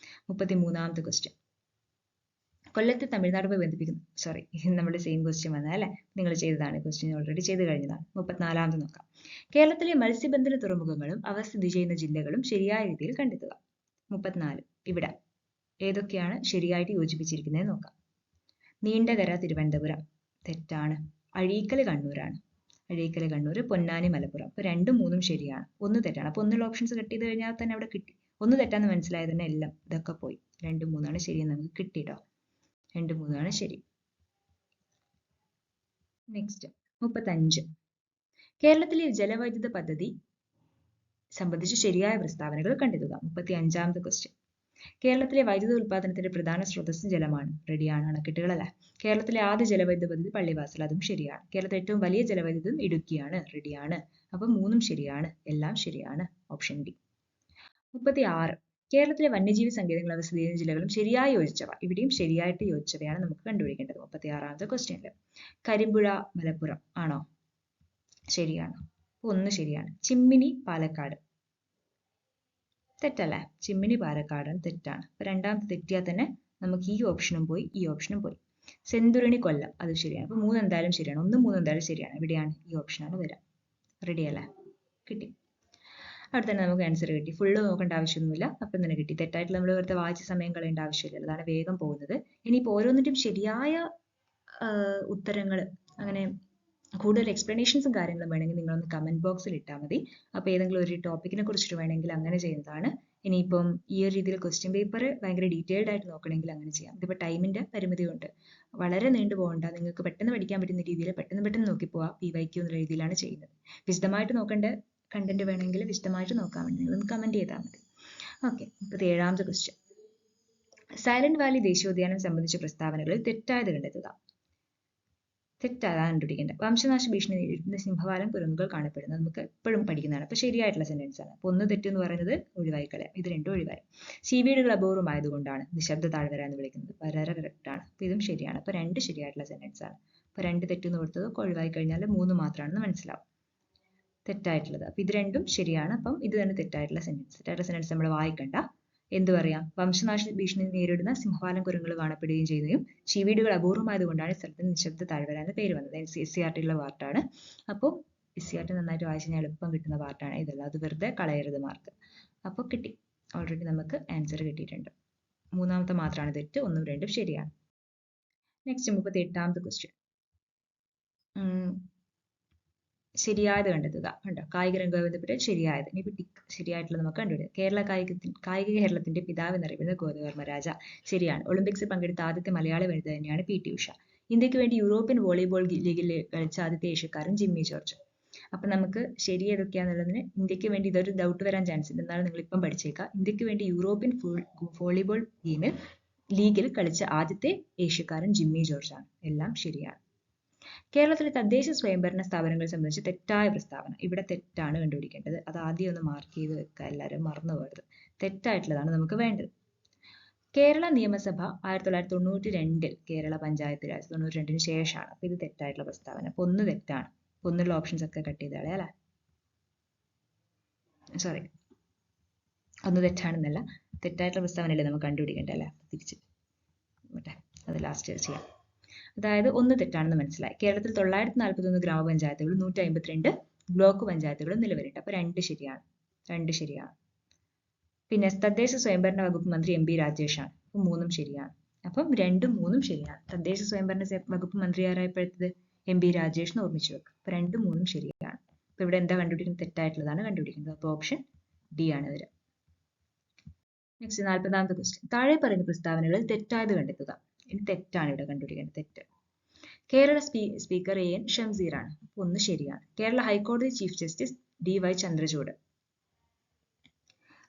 33ാമത്തെ ക്വസ്റ്റ്യൻ. കൊല്ലത്തെ തമിഴ്നാടുമായി ബന്ധിപ്പിക്കുന്നു. സോറി, നമ്മുടെ സെയിം ക്വസ്റ്റ്യൻ വന്നാൽ അല്ലെ. നിങ്ങൾ ചെയ്തതാണ്, ക്വസ്റ്റ്യൻ ഓൾറെഡി ചെയ്ത് കഴിഞ്ഞതാണ്. 34ാമത് നോക്കാം. കേരളത്തിലെ മത്സ്യബന്ധന തുറമുഖങ്ങളും അവ സ്ഥിതി ചെയ്യുന്ന ജില്ലകളും ശരിയായ രീതിയിൽ കണ്ടെത്തുക. 34. ഇവിടെ ഏതൊക്കെയാണ് ശരിയായിട്ട് യോജിപ്പിച്ചിരിക്കുന്നത് നോക്കാം. നീണ്ടകര തിരുവനന്തപുരം തെറ്റാണ്. അഴീക്കൽ കണ്ണൂരാണ്. അഴീക്കൽ കണ്ണൂർ. പൊന്നാനി മലപ്പുറം. അപ്പൊ 2ഉം 3ഉം ശരിയാണ്. ഒന്ന് തെറ്റാണ്. അപ്പൊ ഒന്നുള്ള ഓപ്ഷൻസ് കട്ട് ചെയ്ത് കഴിഞ്ഞാൽ തന്നെ അവിടെ കിട്ടി. ഒന്ന് തെറ്റാന്ന് മനസ്സിലായത് തന്നെ എല്ലാം ഇതൊക്കെ പോയി. 2ഉം 3ഉമാണ് ശരിയെന്ന് നമുക്ക് കിട്ടിട്ടോ. 2ഉം 3ഉമാണ് ശരി. നെക്സ്റ്റ് 35. കേരളത്തിലെ ജലവൈദ്യുത പദ്ധതി സംബന്ധിച്ച് ശരിയായ പ്രസ്താവനകൾ കണ്ടെത്തുക. 35ാമത്തെ ക്വസ്റ്റ്യൻ. കേരളത്തിലെ വൈദ്യുത ഉൽപാദനത്തിന്റെ പ്രധാന സ്രോതസ്സ് ജലമാണ്. റെഡിയാണ്. അണക്കെട്ടുകളല്ല. കേരളത്തിലെ ആദ്യ ജലവൈദ്യുത പദ്ധതി പള്ളിവാസൽ. അതും ശരിയാണ്. കേരളത്തിലെ ഏറ്റവും വലിയ ജലവൈദ്യുതം ഇടുക്കിയാണ്. റെഡിയാണ്. അപ്പൊ 3ഉം ശരിയാണ്. എല്ലാം ശരിയാണ്. Option D. 36. കേരളത്തിലെ വന്യജീവി സങ്കേതങ്ങൾ അവ സ്ഥിതി ചെയ്യുന്ന ജില്ലകളും ശരിയായി യോജിച്ചവ. ഇവിടെയും ശരിയായിട്ട് യോജിച്ചവയാണ് നമുക്ക് കണ്ടുപിടിക്കേണ്ടത്. 36ാമത്തെ ക്വസ്റ്റ്യനിൽ. കരിമ്പുഴ മലപ്പുറം ആണോ? ശരിയാണ്. ഒന്ന് ശരിയാണ്. ചിമ്മിനി പാലക്കാട്. തെറ്റല്ലേ? ചിമ്മിനി പാലക്കാടാണ്. തെറ്റാണ്. അപ്പൊ രണ്ടാമത്തെ തെറ്റിയാൽ തന്നെ നമുക്ക് ഈ ഓപ്ഷനും പോയി, ഈ ഓപ്ഷനും പോയി. സെന്തുരണി കൊല്ലം. അത് ശരിയാണ്. അപ്പൊ 3 എന്തായാലും ശരിയാണ്. 1ഉം 3ഉം എന്തായാലും ശരിയാണ്. ഇവിടെയാണ് ഈ ഓപ്ഷനാണ് വരിക. റെഡി അല്ലേ? കിട്ടി. അവിടെ തന്നെ നമുക്ക് ആൻസർ കിട്ടി. ഫുള്ള് നോക്കേണ്ട ആവശ്യമൊന്നുമില്ല. അപ്പം തന്നെ കിട്ടി. തെറ്റായിട്ട് നമ്മൾ വെറുതെ വായിച്ച സമയം കളയേണ്ട ആവശ്യമില്ല. അതാണ് വേഗം പോകുന്നത്. ഇനിയിപ്പോൾ ഓരോന്നിന്റെയും ശരിയായ ഉത്തരങ്ങൾ അങ്ങനെ കൂടുതൽ എക്സ്പ്ലനേഷൻസും കാര്യങ്ങളും വേണമെങ്കിൽ നിങ്ങളൊന്ന് കമന്റ് ബോക്സിൽ ഇട്ടാൽ മതി. അപ്പോൾ ഏതെങ്കിലും ഒരു ടോപ്പിക്കിനെ കുറിച്ചിട്ട് വേണമെങ്കിൽ അങ്ങനെ ചെയ്യുന്നതാണ്. ഇനിയിപ്പം ഈ ഒരു രീതിയിൽ ക്വസ്റ്റ്യൻ പേപ്പർ ഭയങ്കര ഡീറ്റെയിൽഡ് ആയിട്ട് നോക്കണമെങ്കിൽ അങ്ങനെ ചെയ്യാം. ഇതിപ്പോൾ ടൈമിന്റെ പരിമിതി കൊണ്ട് വളരെ നീണ്ടു പോകണ്ട. നിങ്ങൾക്ക് പെട്ടെന്ന് പഠിക്കാൻ പറ്റുന്ന രീതിയിൽ പെട്ടെന്ന് നോക്കി പോവാം. PYQ എന്നുള്ള രീതിയിലാണ് ചെയ്യുന്നത്. വിശദമായിട്ട് നോക്കേണ്ട കണ്ടന്റ് വേണമെങ്കിൽ വിശദമായിട്ട് നോക്കാൻ വേണ്ടി നിങ്ങൾ കമന്റ് ചെയ്താൽ മതി. ഓക്കെ. 37ാമത്തെ ക്വസ്റ്റ്യൻ. സൈലന്റ് വാലി ദേശീയോദ്യാനം സംബന്ധിച്ച പ്രസ്താവനകളിൽ തെറ്റായത് കണ്ടെത്തുക. തെറ്റാതാണ് കണ്ടുപിടിക്കേണ്ടത്. വംശനാശ ഭീഷണി നേരിടുന്ന സിംഹവാലൻ കുരങ്ങുകൾ കാണപ്പെടുന്നത് നമുക്ക് എപ്പോഴും പഠിക്കുന്നതാണ്. അപ്പൊ ശരിയായിട്ടുള്ള സെന്റൻസ് ആണ്. അപ്പൊ ഒന്ന് തെറ്റ് എന്ന് പറയുന്നത് ഒഴിവായി കളയാം. ഇത് രണ്ടും ഒഴിവായി. സീവീഡുകൾ അപൂർവമായതുകൊണ്ടാണ് നിശബ്ദ താഴ്വര എന്ന് വിളിക്കുന്നത്. വളരെ കറക്റ്റ് ആണ്. അപ്പൊ ഇതും ശരിയാണ്. അപ്പൊ 2 ശരിയായിട്ടുള്ള സെന്റൻസ് ആണ്. അപ്പൊ 2 തെറ്റെന്ന് കൊടുത്തത് ഒഴിവായി കഴിഞ്ഞാൽ 3 മാത്രമാണെന്ന് മനസ്സിലാവും. തെറ്റായിട്ടുള്ളത്. അപ്പൊ ഇത് രണ്ടും ശരിയാണ്. അപ്പം ഇത് തന്നെ തെറ്റായിട്ടുള്ള സെന്റൻസ്. തെറ്റായിട്ടുള്ള സെന്റൻസ് നമ്മൾ വായിക്കണ്ട. എന്ത് പറയാം? വംശനാശ ഭീഷണി നേരിടുന്ന സിംഹവാലൻ കുരങ്ങുകൾ കാണപ്പെടുകയും ചെയ്യുകയും ചീവീടുകൾ അപൂർവമായതുകൊണ്ടാണ് സ്ഥലത്തിന് നിശബ്ദ താഴ്വര എന്ന പേര് വന്നത്. SCRT പാർട്ടാണ്. അപ്പോൾ SCRT നന്നായിട്ട് വായിച്ചു കഴിഞ്ഞാൽ എളുപ്പം കിട്ടുന്ന പാർട്ടാണ് ഇതല്ല. അത് വെറുതെ കളയരുത് മാർക്ക്. അപ്പോൾ കിട്ടി. ഓൾറെഡി നമുക്ക് ആൻസർ കിട്ടിയിട്ടുണ്ട്. 3ാമത്തെ മാത്രമാണ് തെറ്റ്. 1ഉം 2ഉം ശരിയാണ്. നെക്സ്റ്റ് 38ാമത്തെ ക്വസ്റ്റ്യൻ. ശരിയായത് കണ്ടെത്തുക. കണ്ടോ, കായിക രംഗവുമായി ബന്ധപ്പെട്ട് ശരിയായത്. ഇനി ടിക്ക് ശരിയായിട്ടുള്ളത് നമുക്ക് കണ്ടുപിടിക്കാം. കായിക കേരളത്തിന്റെ പിതാവ് എന്നറിയപ്പെടുന്നത് ഗോദവർമ്മ രാജ. ശരിയാണ്. ഒളിമ്പിക്സിൽ പങ്കെടുത്ത ആദ്യത്തെ മലയാളി വനിത തന്നെയാണ് പി ടി ഉഷ. ഇന്ത്യക്ക് വേണ്ടി യൂറോപ്യൻ വോളിബോൾ ലീഗിൽ കളിച്ച ആദ്യത്തെ ഏഷ്യക്കാരൻ ജിമ്മി ജോർജ്. അപ്പൊ നമുക്ക് ശരി ഏതൊക്കെയാണെന്നുള്ളതിന് ഇന്ത്യക്ക് വേണ്ടി ഇതൊരു ഡൗട്ട് വരാൻ ചാൻസ് ഉണ്ട്, എന്നാലും നിങ്ങൾ ഇപ്പം പഠിച്ചേക്കാം. ഇന്ത്യക്ക് വേണ്ടി യൂറോപ്യൻ വോളിബോൾ ലീഗിൽ കളിച്ച ആദ്യത്തെ ഏഷ്യക്കാരൻ ജിമ്മി ജോർജ് ആണ്. എല്ലാം ശരിയാണ്. കേരളത്തിലെ തദ്ദേശ സ്വയംഭരണ സ്ഥാപനങ്ങളെ സംബന്ധിച്ച് തെറ്റായ പ്രസ്താവന. ഇവിടെ തെറ്റാണ് കണ്ടുപിടിക്കേണ്ടത്. അത് ആദ്യം ഒന്ന് മാർക്ക് ചെയ്ത് വെക്കുക, എല്ലാവരും മറന്നു പോകരുത്. തെറ്റായിട്ടുള്ളതാണ് നമുക്ക് വേണ്ടത്. കേരള നിയമസഭ 1992 കേരള പഞ്ചായത്ത് രാജ് 92 ശേഷമാണ്. അപ്പൊ ഇത് തെറ്റായിട്ടുള്ള പ്രസ്താവന. അപ്പൊ ഒന്ന് തെറ്റാണ്. ഒന്നുള്ള ഓപ്ഷൻസ് ഒക്കെ കട്ട് ചെയ്ത് കളയാം അല്ലെ. സോറി, ഒന്ന് തെറ്റാണെന്നല്ല, തെറ്റായിട്ടുള്ള പ്രസ്താവനയല്ലേ നമുക്ക് കണ്ടുപിടിക്കേണ്ടത് അല്ലെ. തിരിച്ച് അത് ലാസ്റ്റ് ചെയ്യാം. അതായത് ഒന്ന് തെറ്റാണെന്ന് മനസ്സിലായി. കേരളത്തിൽ 941 ഗ്രാമപഞ്ചായത്തുകളും 152 ബ്ലോക്ക് പഞ്ചായത്തുകളും നിലവിലുണ്ട്. അപ്പൊ രണ്ട് ശരിയാണ്. പിന്നെ തദ്ദേശ സ്വയംഭരണ വകുപ്പ് മന്ത്രി എം പി രാജേഷാണ്. അപ്പൊ 3 ശരിയാണ്. അപ്പം 2ഉം 3ഉം ശരിയാണ്. തദ്ദേശ സ്വയംഭരണ വകുപ്പ് മന്ത്രി ആരായപ്പോഴത്തത് എം പി രാജേഷ് എന്ന് ഓർമ്മിച്ചു വെക്കുക. അപ്പൊ 2ഉം 3ഉം ശരിയാണ്. അപ്പൊ ഇവിടെ എന്താ കണ്ടുപിടിക്കുന്നത്? തെറ്റായിട്ടുള്ളതാണ് കണ്ടുപിടിക്കുന്നത്. അപ്പൊ ഓപ്ഷൻ ഡി ആണ് വരിക. നെക്സ്റ്റ് 40ാമത്തെ ക്വസ്റ്റ്യൻ. താഴെ പറയുന്ന പ്രസ്താവനകളിൽ തെറ്റായത് കണ്ടെത്തുക. ഇനി തെറ്റാണ് ഇവിടെ കണ്ടുപിടിക്കേണ്ടത്. തെറ്റ്. കേരള സ്പീക്കർ എൻ ഷംസീർ ആണ്. ഒന്ന് ശരിയാണ്. കേരള ഹൈക്കോടതി ചീഫ് ജസ്റ്റിസ് DY ചന്ദ്രചൂഡ്.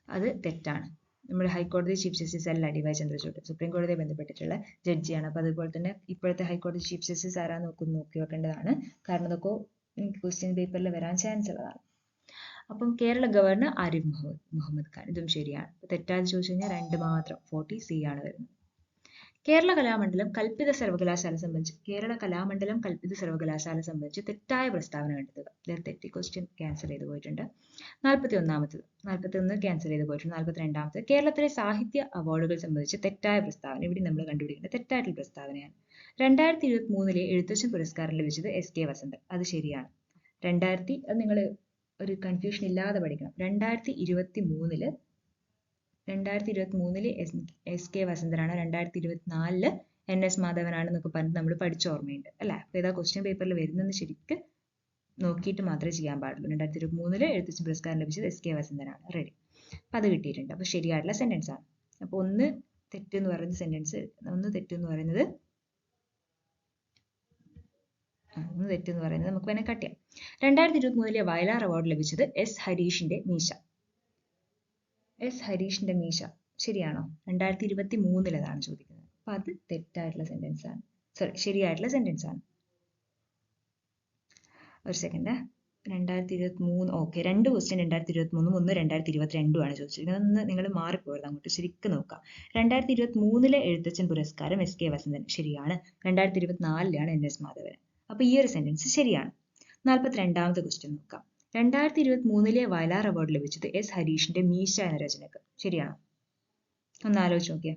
അത് തെറ്റാണ്. നമ്മുടെ ഹൈക്കോടതി ചീഫ് ജസ്റ്റിസ് അല്ല DY ചന്ദ്രചൂഡ്, സുപ്രീം കോടതിയെ ബന്ധപ്പെട്ടിട്ടുള്ള ജഡ്ജിയാണ്. അപ്പൊ അതുപോലെ തന്നെ ഇപ്പോഴത്തെ ഹൈക്കോടതി ചീഫ് ജസ്റ്റിസ് ആരാന്ന് നോക്കി വെക്കേണ്ടതാണ്. കാരണം അതൊക്കെ ക്വസ്റ്റ്യൻ പേപ്പറിൽ വരാൻ ചാൻസ് ഉള്ളതാണ്. അപ്പം കേരള ഗവർണർ ആരിഫ് മുഹമ്മദ് ഖാൻ. ഇതും ശരിയാണ്. തെറ്റാതെ ചോദിച്ചു കഴിഞ്ഞാൽ 2 മാത്രം. 40C ആണ് വരുന്നത്. കേരള കലാമണ്ഡലം കൽപ്പിത സർവകലാശാല സംബന്ധിച്ച് തെറ്റായ പ്രസ്താവന കണ്ടെത്തുക. തെറ്റി. ക്വസ്റ്റ്യൻ ക്യാൻസൽ ചെയ്ത് പോയിട്ടുണ്ട്. 41 ക്യാൻസൽ ചെയ്ത് പോയിട്ടുണ്ട്. 42 കേരളത്തിലെ സാഹിത്യ അവാർഡുകൾ സംബന്ധിച്ച് തെറ്റായ പ്രസ്താവന. ഇവിടെ നമ്മൾ കണ്ടുപിടിക്കേണ്ടത് തെറ്റായിട്ടുള്ള പ്രസ്താവനയാണ്. 2023 എഴുത്തച്ഛൻ പുരസ്കാരം ലഭിച്ചത് SK വസന്തൻ. അത് ശരിയാണ്. അത് നിങ്ങൾ ഒരു കൺഫ്യൂഷൻ ഇല്ലാതെ പഠിക്കണം. 2023 SK വസന്തനാണ്. 2024 NS മാധവനാണ് എന്നൊക്കെ പറഞ്ഞ് നമ്മൾ പഠിച്ച ഓർമ്മയുണ്ട് അല്ലെ. അപ്പൊ ഏതാ ക്വസ്റ്റ്യൻ പേപ്പറിൽ വരുന്നത് ശരിക്ക് നോക്കിയിട്ട് മാത്രമേ ചെയ്യാൻ പാടുള്ളൂ. 2023 എഴുത്തച്ഛൻ പുരസ്കാരം ലഭിച്ചത് SK വസന്തനാണ്. റെഡി. അപ്പൊ അത് കിട്ടിയിട്ടുണ്ട്. അപ്പൊ ശരിയായിട്ടുള്ള സെന്റൻസ് ആണ്. അപ്പൊ ഒന്ന് തെറ്റെന്ന് പറയുന്നത് നമുക്ക് വേണേൽ കട്ട് ചെയ്യാം. 2023 വയലാർ അവാർഡ് ലഭിച്ചത് S ഹരീഷിന്റെ മീശ. ശരിയാണോ? 2023 അതാണ് ചോദിക്കുന്നത്. അപ്പൊ അത് തെറ്റായിട്ടുള്ള സെന്റൻസ് ആണ്. ശരിയായിട്ടുള്ള സെന്റൻസ് ആണ്. ഒരു സെക്കൻഡ്. 2023 ഓക്കെ. 2 ക്വസ്റ്റ്യൻ 2023 ഒന്ന് 2022 ആണ് ചോദിച്ചിരിക്കുന്നത്. ഒന്ന് നിങ്ങൾ മാറിപ്പോയത് അങ്ങോട്ട് ശരിക്കും നോക്കാം. 2023 എഴുത്തച്ഛൻ പുരസ്കാരം SK വസന്തൻ ശരിയാണ്. 2024 NS മാധവൻ. അപ്പൊ ഈ ഒരു സെന്റൻസ് ശരിയാണ്. 42ാമത്തെ ക്വസ്റ്റ്യൻ നോക്കാം. 2023 വയലാർ അവാർഡ് ലഭിച്ചത് S ഹരീഷിന്റെ മീശ എന്ന രചനക്ക്. ശരിയാണോ? ഒന്ന് ആലോചിച്ച് നോക്കിയേ.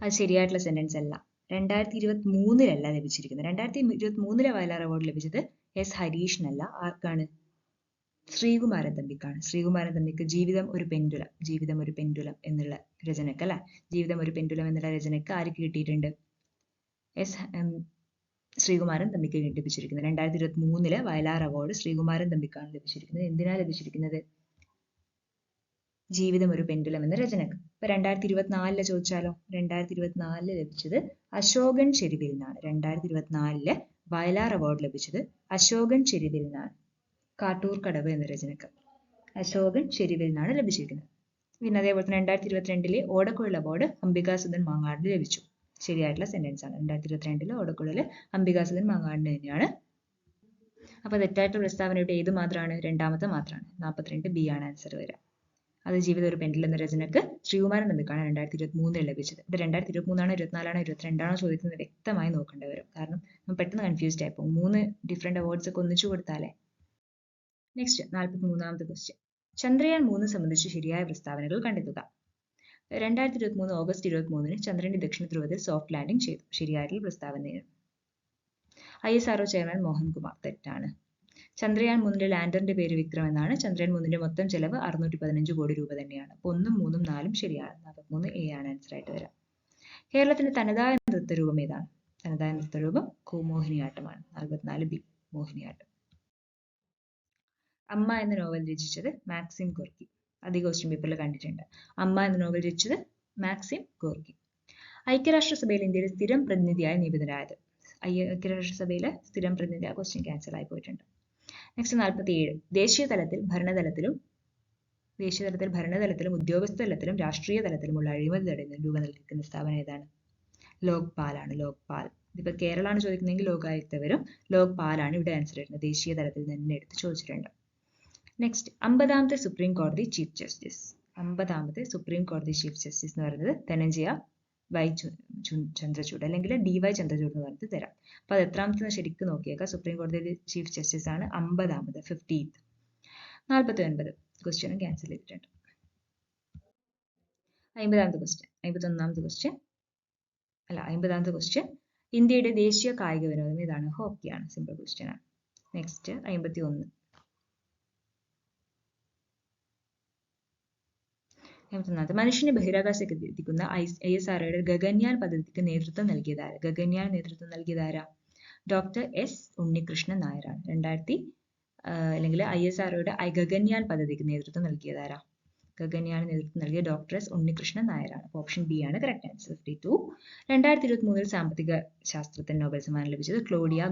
അത് ശരിയായിട്ടുള്ള സെന്റൻസ് അല്ല. 2023 ലഭിച്ചിരിക്കുന്നത്. 2023 വയലാർ അവാർഡ് ലഭിച്ചത് S ഹരീഷിനല്ല. ആർക്കാണ്? ശ്രീകുമാരൻ തമ്പിക്കാണ്. ശ്രീകുമാരൻ തമ്പിക്ക് ജീവിതം ഒരു പെൻഡുലം എന്നുള്ള രചനക്ക് അല്ലെ. ജീവിതം ഒരു പെൻഡുലം എന്നുള്ള രചനക്ക് ആർക്ക് കിട്ടിയിട്ടുണ്ട്? ശ്രീകുമാരൻ തമ്പിക്ക് ലഭിച്ചിരിക്കുന്നത്. 2023 വയലാർ അവാർഡ് ശ്രീകുമാരൻ തമ്പിക്കാണ് ലഭിച്ചിരിക്കുന്നത്. എന്തിനാ ലഭിച്ചിരിക്കുന്നത്? ജീവിതം ഒരു പെൻഡുലം എന്ന രചനക്ക്. ഇപ്പൊ 2024 ചോദിച്ചാലോ? 2024 ലഭിച്ചത് അശോകൻ ചെരുവിലിനാണ്. 2024 വയലാർ അവാർഡ് ലഭിച്ചത് അശോകൻ ചെരുവിലിനാണ്. കാട്ടൂർ കടവ് എന്ന രചനക്ക് അശോകൻ ചെരുവിലിനാണ് ലഭിച്ചിരിക്കുന്നത്. പിന്നെ അതേപോലെ തന്നെ 2022 ഓടക്കുഴൽ അവാർഡ് അംബികാസുധൻ മാങ്ങാടിന് ലഭിച്ചു. ശരിയായിട്ടുള്ള സെന്റൻസ് ആണ്. 2022 ഓടക്കുഴൽ അംബികാസുധൻ മാങ്ങാടിന് തന്നെയാണ്. അപ്പൊ തെറ്റായിട്ടുള്ള പ്രസ്താവനയുടെ ഏത് മാത്രമാണ്? രണ്ടാമത്തെ മാത്രമാണ്. 42B ആണ് ആൻസർ വരിക. അത് ജീവിതം ഒരു പെൻഡുലം എന്ന രചനക്ക് ശ്രീകുമാരൻ തമ്പിക്കാണ് 2023 ലഭിച്ചത്. ഇത് 2023 ആണോ 24 ആണോ 22 ആണോ ചോദിക്കുന്നത് വ്യക്തമായി നോക്കേണ്ടി വരും. കാരണം പെട്ടെന്ന് കൺഫ്യൂസ്ഡ് ആയിപ്പോ 3 ഡിഫറെന്റ് അവാർഡ്സ് ഒക്കെ ഒന്നിച്ചു കൊടുത്താലേ. Next 43ാമത്തെ question. ചന്ദ്രയാൻ 3 സംബന്ധിച്ച് ശരിയായ പ്രസ്താവനകൾ കണ്ടെത്തുക. 2023 ഓഗസ്റ്റ് 23 ചന്ദ്രന്റെ ദക്ഷിണ ധ്രുവത്തിൽ സോഫ്റ്റ് ലാൻഡിംഗ് ചെയ്തു. ശരിയായിട്ടുള്ള പ്രസ്താവനയാണ്. ISRO chairman Mohankumar. തെറ്റാണ്. ചന്ദ്രയാൻ 3 ലാൻഡറിന്റെ പേര് വിക്രം എന്നാണ്. ചന്ദ്രയാൻ 3 മൊത്തം ചെലവ് 615 കോടി രൂപ തന്നെയാണ്. അപ്പൊ 1, 3, 4 ശരിയാണ്. 43A ആണ് ആൻസർ ആയിട്ട് വരാം. കേരളത്തിന്റെ തനതായ നൃത്തരൂപം ഏതാണ്? തനതായ നൃത്തരൂപം മോഹിനിയാട്ടമാണ്. 44B മോഹിനിയാട്ടം. അമ്മ എന്ന നോവൽ രചിച്ചത് മാക്സിം ഗോർക്കി. അത് ക്വസ്റ്റ്യൻ പേപ്പറിൽ കണ്ടിട്ടുണ്ട്. അമ്മ എന്ന നോവൽ രചിച്ചത് മാക്സിം ഗോർക്കി. ഐക്യരാഷ്ട്രസഭയിൽ ഇന്ത്യയുടെ സ്ഥിരം പ്രതിനിധിയായി നിയമിതനായത്. ഐക്യരാഷ്ട്രസഭയിലെ സ്ഥിരം പ്രതിനിധി. ക്വസ്റ്റ്യൻ ക്യാൻസൽ ആയി പോയിട്ടുണ്ട്. നെക്സ്റ്റ് 47. ദേശീയ തലത്തിൽ ഭരണതലത്തിലും ഉദ്യോഗസ്ഥ തലത്തിലും രാഷ്ട്രീയ തലത്തിലുമുള്ള അഴിമതി തടയുന്നതിന് രൂപം നൽകിയിരിക്കുന്ന സ്ഥാപനം ഏതാണ്? ലോക്പാലാണ്. ലോക്പാൽ. ഇതിപ്പോ കേരളമാണ് ചോദിക്കുന്നതെങ്കിൽ ലോകായുക്ത വരും. ലോക്പാലാണ് ഇവിടെ ആൻസർ വരുന്നത്. ദേശീയ തലത്തിൽ തന്നെ എടുത്ത് ചോദിച്ചിട്ടുണ്ട്. നെക്സ്റ്റ് 50ാമത്തെ സുപ്രീം കോടതി ചീഫ് ജസ്റ്റിസ്. 50ാമത്തെ സുപ്രീം കോടതി ചീഫ് ജസ്റ്റിസ് എന്ന് പറയുന്നത് ധനഞ്ജയ വൈ ചന്ദ്രചൂഡ് അല്ലെങ്കിൽ DY ചന്ദ്രചൂഡ് എന്ന് പറഞ്ഞിട്ട് തരാം. അപ്പൊ അത് എത്രാമത്തെ ശരിക്കും നോക്കിയേക്കാം. സുപ്രീം കോടതിയിലെ ചീഫ് ജസ്റ്റിസ് ആണ് 50ാമത്, 50th. 49 ക്വസ്റ്റ്യനും ക്യാൻസൽ ചെയ്തിട്ടുണ്ട്. 50ാമത്തെ ക്വസ്റ്റ്യൻ 51ാമത്തെ ക്വസ്റ്റ്യൻ അല്ല 50ാമത്തെ ക്വസ്റ്റ്യൻ ഇന്ത്യയുടെ ദേശീയ കായിക വിനോദം ഏതാണ്? ഹോക്കിയാണ്. സിമ്പിൾ ക്വസ്റ്റ്യൻ ആണ്. നെക്സ്റ്റ് 51. 51. മനുഷ്യനെ ബഹിരാകാശത്തേക്ക് എത്തിക്കുന്ന ISROയുടെ ഗഗൻയാൻ പദ്ധതിക്ക് നേതൃത്വം നൽകിയതാരാ? ഗഗൻയാൻ നേതൃത്വം നൽകിയതാരാ? ഡോക്ടർ S ഉണ്ണികൃഷ്ണൻ നായരാണ്. അല്ലെങ്കിൽ ISROയുടെ ഗഗൻയാൻ പദ്ധതിക്ക് നേതൃത്വം നൽകിയതാരാ? ഗഗൻയാൻ നേതൃത്വം നൽകിയ ഡോക്ടർ S ഉണ്ണികൃഷ്ണൻ നായരാണ്. ഓപ്ഷൻ B ആണ് കറക്റ്റ് ആൻസർ. 52. 2023 സാമ്പത്തിക ശാസ്ത്രത്തിന് നോബൽ സമ്മാനം ലഭിച്ചത് ക്ലോഡിയ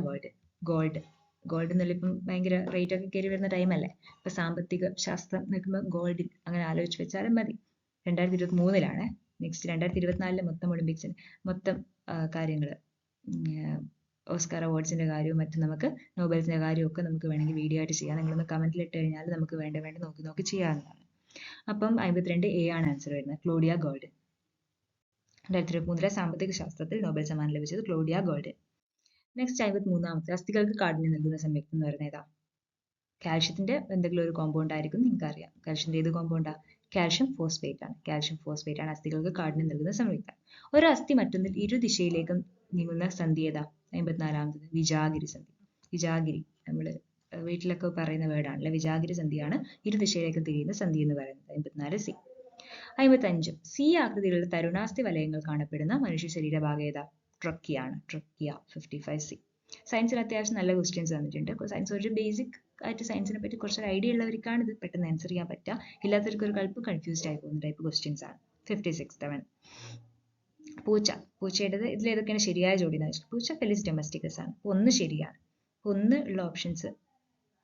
ഗോൾഡ് എന്നുള്ള ഇപ്പം ഭയങ്കര റേറ്റ് ഒക്കെ കയറി വരുന്ന ടൈം അല്ലേ. ഇപ്പൊ സാമ്പത്തിക ശാസ്ത്രം നിൽക്കുമ്പോൾ ഗോൾഡിൻ അങ്ങനെ ആലോചിച്ച് വെച്ചാലും മതി. 2023 നെക്സ്റ്റ് 2024 മൊത്തം ഒളിമ്പിക്സിന് മൊത്തം കാര്യങ്ങൾ ഓസ്കാർ അവാർഡ്സിന്റെ കാര്യവും മറ്റും നമുക്ക് നോബൽസിന്റെ കാര്യവും ഒക്കെ നമുക്ക് വേണമെങ്കിൽ വീഡിയോ ആയിട്ട് ചെയ്യാം. നിങ്ങളൊന്ന് കമന്റിൽ ഇട്ട് കഴിഞ്ഞാൽ നമുക്ക് വേണ്ട നോക്കി ചെയ്യാവുന്നതാണ്. അപ്പം 52A ആണ് ആൻസർ വരുന്നത്. Claudia golden. 2023 സാമ്പത്തിക ശാസ്ത്രത്തിൽ നോബൽ സമ്മാനം ലഭിച്ചത് ക്ലോഡിയ ഗോൾഡൻ. നെക്സ്റ്റ് 53ാമത്തെ അസ്ഥികൾക്ക് കാഠിന്യം നൽകുന്ന സംയുക്തം എന്ന് പറയുന്നത് ഏതാ? കാൽഷ്യത്തിന്റെ എന്തെങ്കിലും ഒരു കോമ്പൗണ്ട് ആയിരിക്കും. നിങ്ങൾക്ക് അറിയാം കാൽഷ്യത്തിന്റെ ഏത് കോമ്പൗണ്ടാ? കാൽഷ്യം ഫോസ്ഫേറ്റ് ആണ്. കാൽഷ്യം ഫോസ്ഫേറ്റ് ആണ് അസ്ഥികൾക്ക് കാഠിന്യം നൽകുന്ന സംയുക്തം. ഒരു അസ്ഥി മറ്റൊന്നിൽ ഇരു ദിശയിലേക്കും നീങ്ങുന്ന സന്ധി ഏതാ? 54ാമത് വിജാഗിരി സന്ധി. വിജാഗിരി നമ്മൾ വീട്ടിലൊക്കെ പറയുന്ന വേർഡാണല്ലേ. വിജാഗിരി സന്ധിയാണ് ഇരു ദിശയിലേക്കും തിരിയുന്ന സന്ധി എന്ന് പറയുന്നത്. 54C. 55 C ആകൃതിയിലുള്ള തരുണാസ്ഥി വലയങ്ങൾ കാണപ്പെടുന്ന മനുഷ്യ ശരീരഭാഗം ഏതാ? ട്രക്കിയ ആണ്. ട്രക്കിയ. 55C. സയൻസിൽ അത്യാവശ്യം നല്ല ക്വസ്റ്റ്യൻസ് വന്നിട്ടുണ്ട്. സയൻസ് ഒരു ബേസിക് ആയിട്ട് സയൻസിനെ പറ്റി കുറച്ചൊരു ഐഡിയ ഉള്ളവർക്കാണ് ഇത് പെട്ടെന്ന് ആൻസർ ചെയ്യാൻ പറ്റുക. ഇല്ലാത്തവർക്ക് ഒരു കൽപ്പ് കൺഫ്യൂസ്ഡ് ആയി പോകുന്ന ടൈപ്പ് ക്വസ്റ്റ്യൻസ് ആണ്. 56. പൂച്ചയുടേത് ഇതിൽ ഏതൊക്കെയാണ് ശരിയായ ജോഡി എന്ന് വെച്ചാൽ പൂച്ച ഫെലിസ് ഡൊമസ്റ്റിക്കസ് ആണ്. ഒന്ന് ശരിയാണ്. ഒന്ന് ഉള്ള ഓപ്ഷൻസ്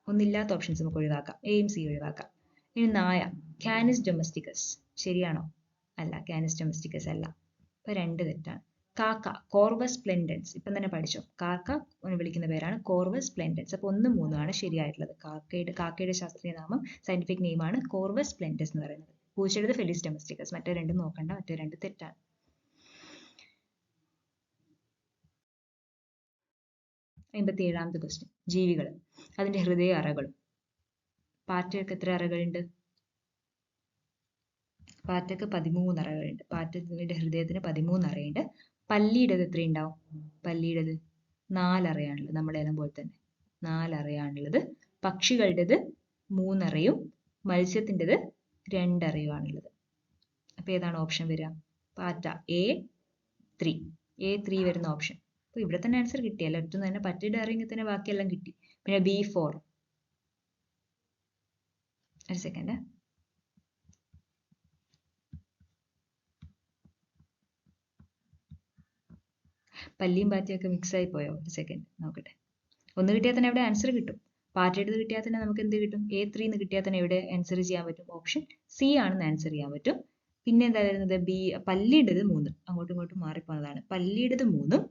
ഒന്നില്ലാത്ത ഓപ്ഷൻസ് നമുക്ക് ഒഴിവാക്കാം. എയും സി ഒഴിവാക്കാം. ഇനി നായ കാനിസ് ഡൊമസ്റ്റിക്കസ് ശരിയാണോ? അല്ല, കാനിസ് ഡൊമസ്റ്റിക്കസ് അല്ല. അപ്പൊ 2 തെറ്റാണ്. കാക്ക കോർവസ് സ്പ്ലെൻഡൻസ് ഇപ്പം തന്നെ പഠിച്ചോ. കാക്ക വിളിക്കുന്ന പേരാണ് കോർവസ് സ്പ്ലെൻഡൻസ്. അപ്പൊ 1, 3 ആണ് ശരിയായിട്ടുള്ളത്. കാക്കയുടെ ശാസ്ത്രീയ നാമം സയന്റിഫിക് നെയിമാണ് കോർവസ് സ്പ്ലെൻഡസ് എന്ന് പറയുന്നത്. പൂച്ചയുടേത് ഫെലിസ് ഡൊമസ്റ്റിക്കസ്. മറ്റേ 2 നോക്കണ്ട. മറ്റേ 2 തെറ്റാണ്. 57ാമത്തെ ക്വസ്റ്റ്യൻ ജീവികൾ അതിന്റെ ഹൃദയ അറകളും. പാറ്റയ്ക്ക് എത്ര അറകളുണ്ട്? പാറ്റയ്ക്ക് 13 അറകളുണ്ട്. പാറ്റയുടെ ഹൃദയത്തിന് 13 അറയുണ്ട്. പല്ലിയുടേത് എത്രയുണ്ടാവും? പല്ലിയുടേത് 4 അറയാണുള്ളത്. നമ്മളെല്ലാം പോലെ തന്നെ 4 അറയാണുള്ളത്. പക്ഷികളുടേത് 3 അറയും മത്സ്യത്തിൻ്റെത് 2 അറയുമാണുള്ളത്. അപ്പൊ ഏതാണ് ഓപ്ഷൻ വരിക? പാറ്റ A3 വരുന്ന ഓപ്ഷൻ. അപ്പൊ ഇവിടെ തന്നെ ആൻസർ കിട്ടിയല്ലോ. ഒറ്റ തന്നെ പറ്റയുടെ അറിയെങ്കിൽ തന്നെ ബാക്കിയെല്ലാം കിട്ടി. പിന്നെ B4. ഒരു സെക്കൻഡ്. പല്ലിയും പാറ്റയൊക്കെ മിക്സ് ആയി പോയോ? ഒരു സെക്കൻഡ് നോക്കട്ടെ. ഒന്ന് കിട്ടിയാൽ തന്നെ ഇവിടെ ആൻസർ കിട്ടും. പാറ്റയുടെ കിട്ടിയാൽ തന്നെ നമുക്ക് എന്ത് കിട്ടും? A3 എന്ന് കിട്ടിയാൽ തന്നെ ഇവിടെ ആൻസർ ചെയ്യാൻ പറ്റും. ഓപ്ഷൻ C ആണെന്ന് ആൻസർ ചെയ്യാൻ പറ്റും. പിന്നെ എന്താ വരുന്നത്? പല്ലിയുടേത് 3. അങ്ങോട്ടും ഇങ്ങോട്ടും മാറിപ്പോകുന്നതാണ്. പല്ലിയുടേത് 3ഉം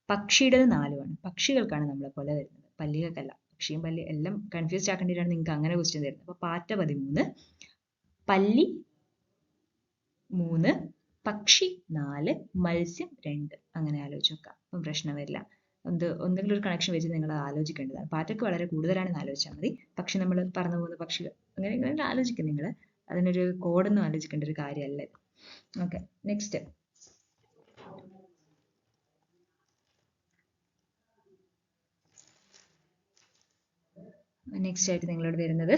പക്ഷിയുടേത് 4ഉമാണ്. പക്ഷികൾക്കാണ് നമ്മളെ പോലെ വരുന്നത്, പല്ലികൾക്കല്ല. പക്ഷിയും പല്ലി എല്ലാം കൺഫ്യൂസ്ഡ് ആക്കേണ്ടിയിട്ടാണ് നിങ്ങൾക്ക് അങ്ങനെ ക്വസ്റ്റ്യൻ തരുന്നത്. അപ്പൊ പാറ്റ 13, പല്ലി 3, പക്ഷി 4, മത്സ്യം 2. അങ്ങനെ ആലോചിച്ച് നോക്കാം. അപ്പം പ്രശ്നം വരില്ല. എന്തെങ്കിലും ഒരു കണക്ഷൻ വെച്ച് നിങ്ങൾ ആലോചിക്കേണ്ടതാണ്. പാറ്റയ്ക്ക് വളരെ കൂടുതലാണെന്ന് ആലോചിച്ചാൽ മതി. പക്ഷി നമ്മൾ പറന്നു പോകുന്ന പക്ഷികൾ അങ്ങനെ ആലോചിക്കും നിങ്ങൾ. അതിനൊരു കോഡൊന്നും ആലോചിക്കേണ്ട ഒരു കാര്യമല്ല ഇത്. Okay, next. നെക്സ്റ്റ് ആയിട്ട് നിങ്ങളോട് വരുന്നത്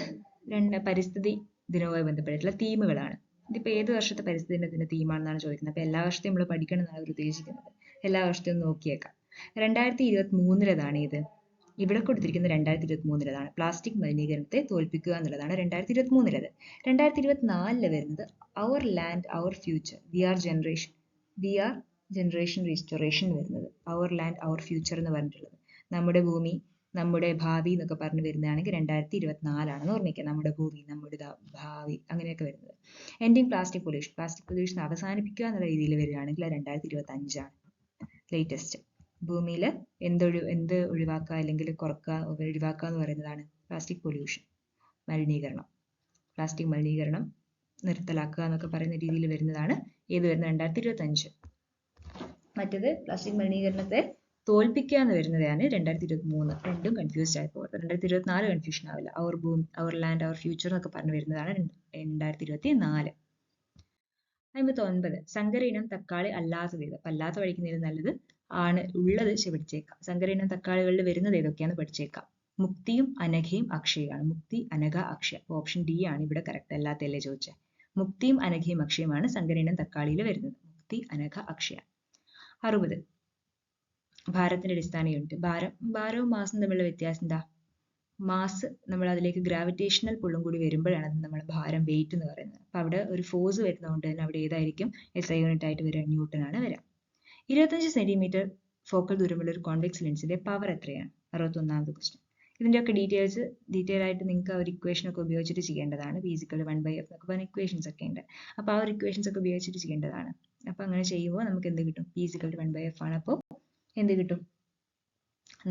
പരിസ്ഥിതി ദിനവുമായി ബന്ധപ്പെട്ടിട്ടുള്ള തീമുകളാണ്. ഇതിപ്പോൾ ഏത് വർഷത്തെ പരിസ്ഥിതി ദിനത്തിന്റെ തീമാണെന്നാണ് ചോദിക്കുന്നത്. അപ്പോൾ എല്ലാ വർഷത്തെയും നമ്മൾ പഠിക്കണം എന്നാണ് അവർ ഉദ്ദേശിക്കുന്നത്. എല്ലാ വർഷത്തെയും നോക്കിയേക്കാം. 2023-ലേതാണ് ഇത്. ഇവിടെ കൊടുത്തിരിക്കുന്ന 2023-ലേതാണ്. പ്ലാസ്റ്റിക് മലിനീകരണത്തെ തോൽപ്പിക്കുക എന്നുള്ളതാണ് 2023-ലേത്. 2024-ല് വരുന്നത് our land our future we are generation restoration വരുന്നത്. അവർ ലാൻഡ് അവർ ഫ്യൂച്ചർ എന്ന് പറഞ്ഞിട്ടുള്ളത് നമ്മുടെ ഭൂമി നമ്മുടെ ഭാവി എന്നൊക്കെ പറഞ്ഞു വരുന്നതാണെങ്കിൽ 2024 ഓർമ്മിക്കുക. നമ്മുടെ ഭൂമി നമ്മുടെ ഭാവി അങ്ങനെയൊക്കെ വരുന്നത്. എൻഡിങ് പ്ലാസ്റ്റിക് പൊല്യൂഷൻ അവസാനിപ്പിക്കുക എന്നുള്ള രീതിയിൽ വരികയാണെങ്കിൽ 2025 ലേറ്റസ്റ്റ്. ഭൂമിയിൽ എന്ത് ഒഴിവാക്കുക അല്ലെങ്കിൽ ഒഴിവാക്കുക എന്ന് പറയുന്നതാണ് പ്ലാസ്റ്റിക് പൊല്യൂഷൻ, മലിനീകരണം. പ്ലാസ്റ്റിക് മലിനീകരണം നിർത്തലാക്കുക എന്നൊക്കെ പറയുന്ന രീതിയിൽ വരുന്നതാണ് ഏത് വരുന്നത് 2025. മറ്റേത് പ്ലാസ്റ്റിക് മലിനീകരണത്തെ തോൽപ്പിക്കുക എന്ന് വരുന്നതാണ് 2023. രണ്ടും കൺഫ്യൂസ്ഡ് ആയി പോകരുത്. 2024 കൺഫ്യൂഷൻ ആവില്ല. അവർ ലാൻഡ് അവർ ഫ്യൂച്ചർ എന്നൊക്കെ പറഞ്ഞു വരുന്നതാണ് 2024. 59. സങ്കര ഇനം തക്കാളി അല്ലാത്തത് ഏത്? അല്ലാത്ത പഠിക്കുന്നതിൽ നല്ലത് ആണ്. ഉള്ളത് പഠിച്ചേക്കാം. സങ്കര ഇനം തക്കാളികളിൽ വരുന്നത് ഏതൊക്കെയാന്ന് പഠിച്ചേക്കാം. മുക്തിയും അനഘയും അക്ഷയമാണ്. മുക്തി, അനഘ, അക്ഷയ. ഓപ്ഷൻ ഡി ആണ് ഇവിടെ കറക്റ്റ്. അല്ലാത്തല്ലേ ചോദിച്ചത്. മുക്തിയും അനഘയും അക്ഷയമാണ് സങ്കര ഇനം തക്കാളിയിൽ വരുന്നത്. മുക്തി, അനഘ, അക്ഷയ. 60. ഭാരത്തിന്റെ അടിസ്ഥാന യൂണിറ്റ്. ഭാരവും മാസും തമ്മിലുള്ള വ്യത്യാസം എന്താ? മാസ് നമ്മൾ അതിലേക്ക് ഗ്രാവിറ്റേഷണൽ പുള്ളും കൂടി വരുമ്പോഴാണ് അത് നമ്മൾ ഭാരം, വെയിറ്റ് എന്ന് പറയുന്നത്. അപ്പൊ അവിടെ ഒരു ഫോഴ്സ് വരുന്നതുകൊണ്ട് തന്നെ അവിടെ ഏതായിരിക്കും SI യൂണിറ്റ് ആയിട്ട് വരിക? ന്യൂട്ടൺ ആണ് വരിക. 25 സെന്റിമീറ്റർ ഫോക്കൽ ദൂരമുള്ള ഒരു കോൺവെക്സ് ലെൻസിന്റെ പവർ എത്രയാണ്? 61ാമത്തെ ക്വസ്റ്റ്യൻ. ഇതിന്റെയൊക്കെ ഡീറ്റെയിൽ ആയിട്ട് നിങ്ങൾക്ക് ഒരു ഇക്വേഷൻ ഒക്കെ ഉപയോഗിച്ചിട്ട് ചെയ്യേണ്ടതാണ്. P = 1/f എന്നൊക്കെ പറഞ്ഞ ഇക്വേഷൻസ് ഒക്കെ ഉണ്ട്. അപ്പോൾ ആ ഒരു ഇക്വേഷൻസ് ഒക്കെ ഉപയോഗിച്ചിട്ട് ചെയ്യേണ്ടതാണ്. അപ്പൊ അങ്ങനെ ചെയ്യുമ്പോൾ നമുക്ക് എന്ത് കിട്ടും? P = 1/f ആണ്. അപ്പോൾ എന്ത് കിട്ടും?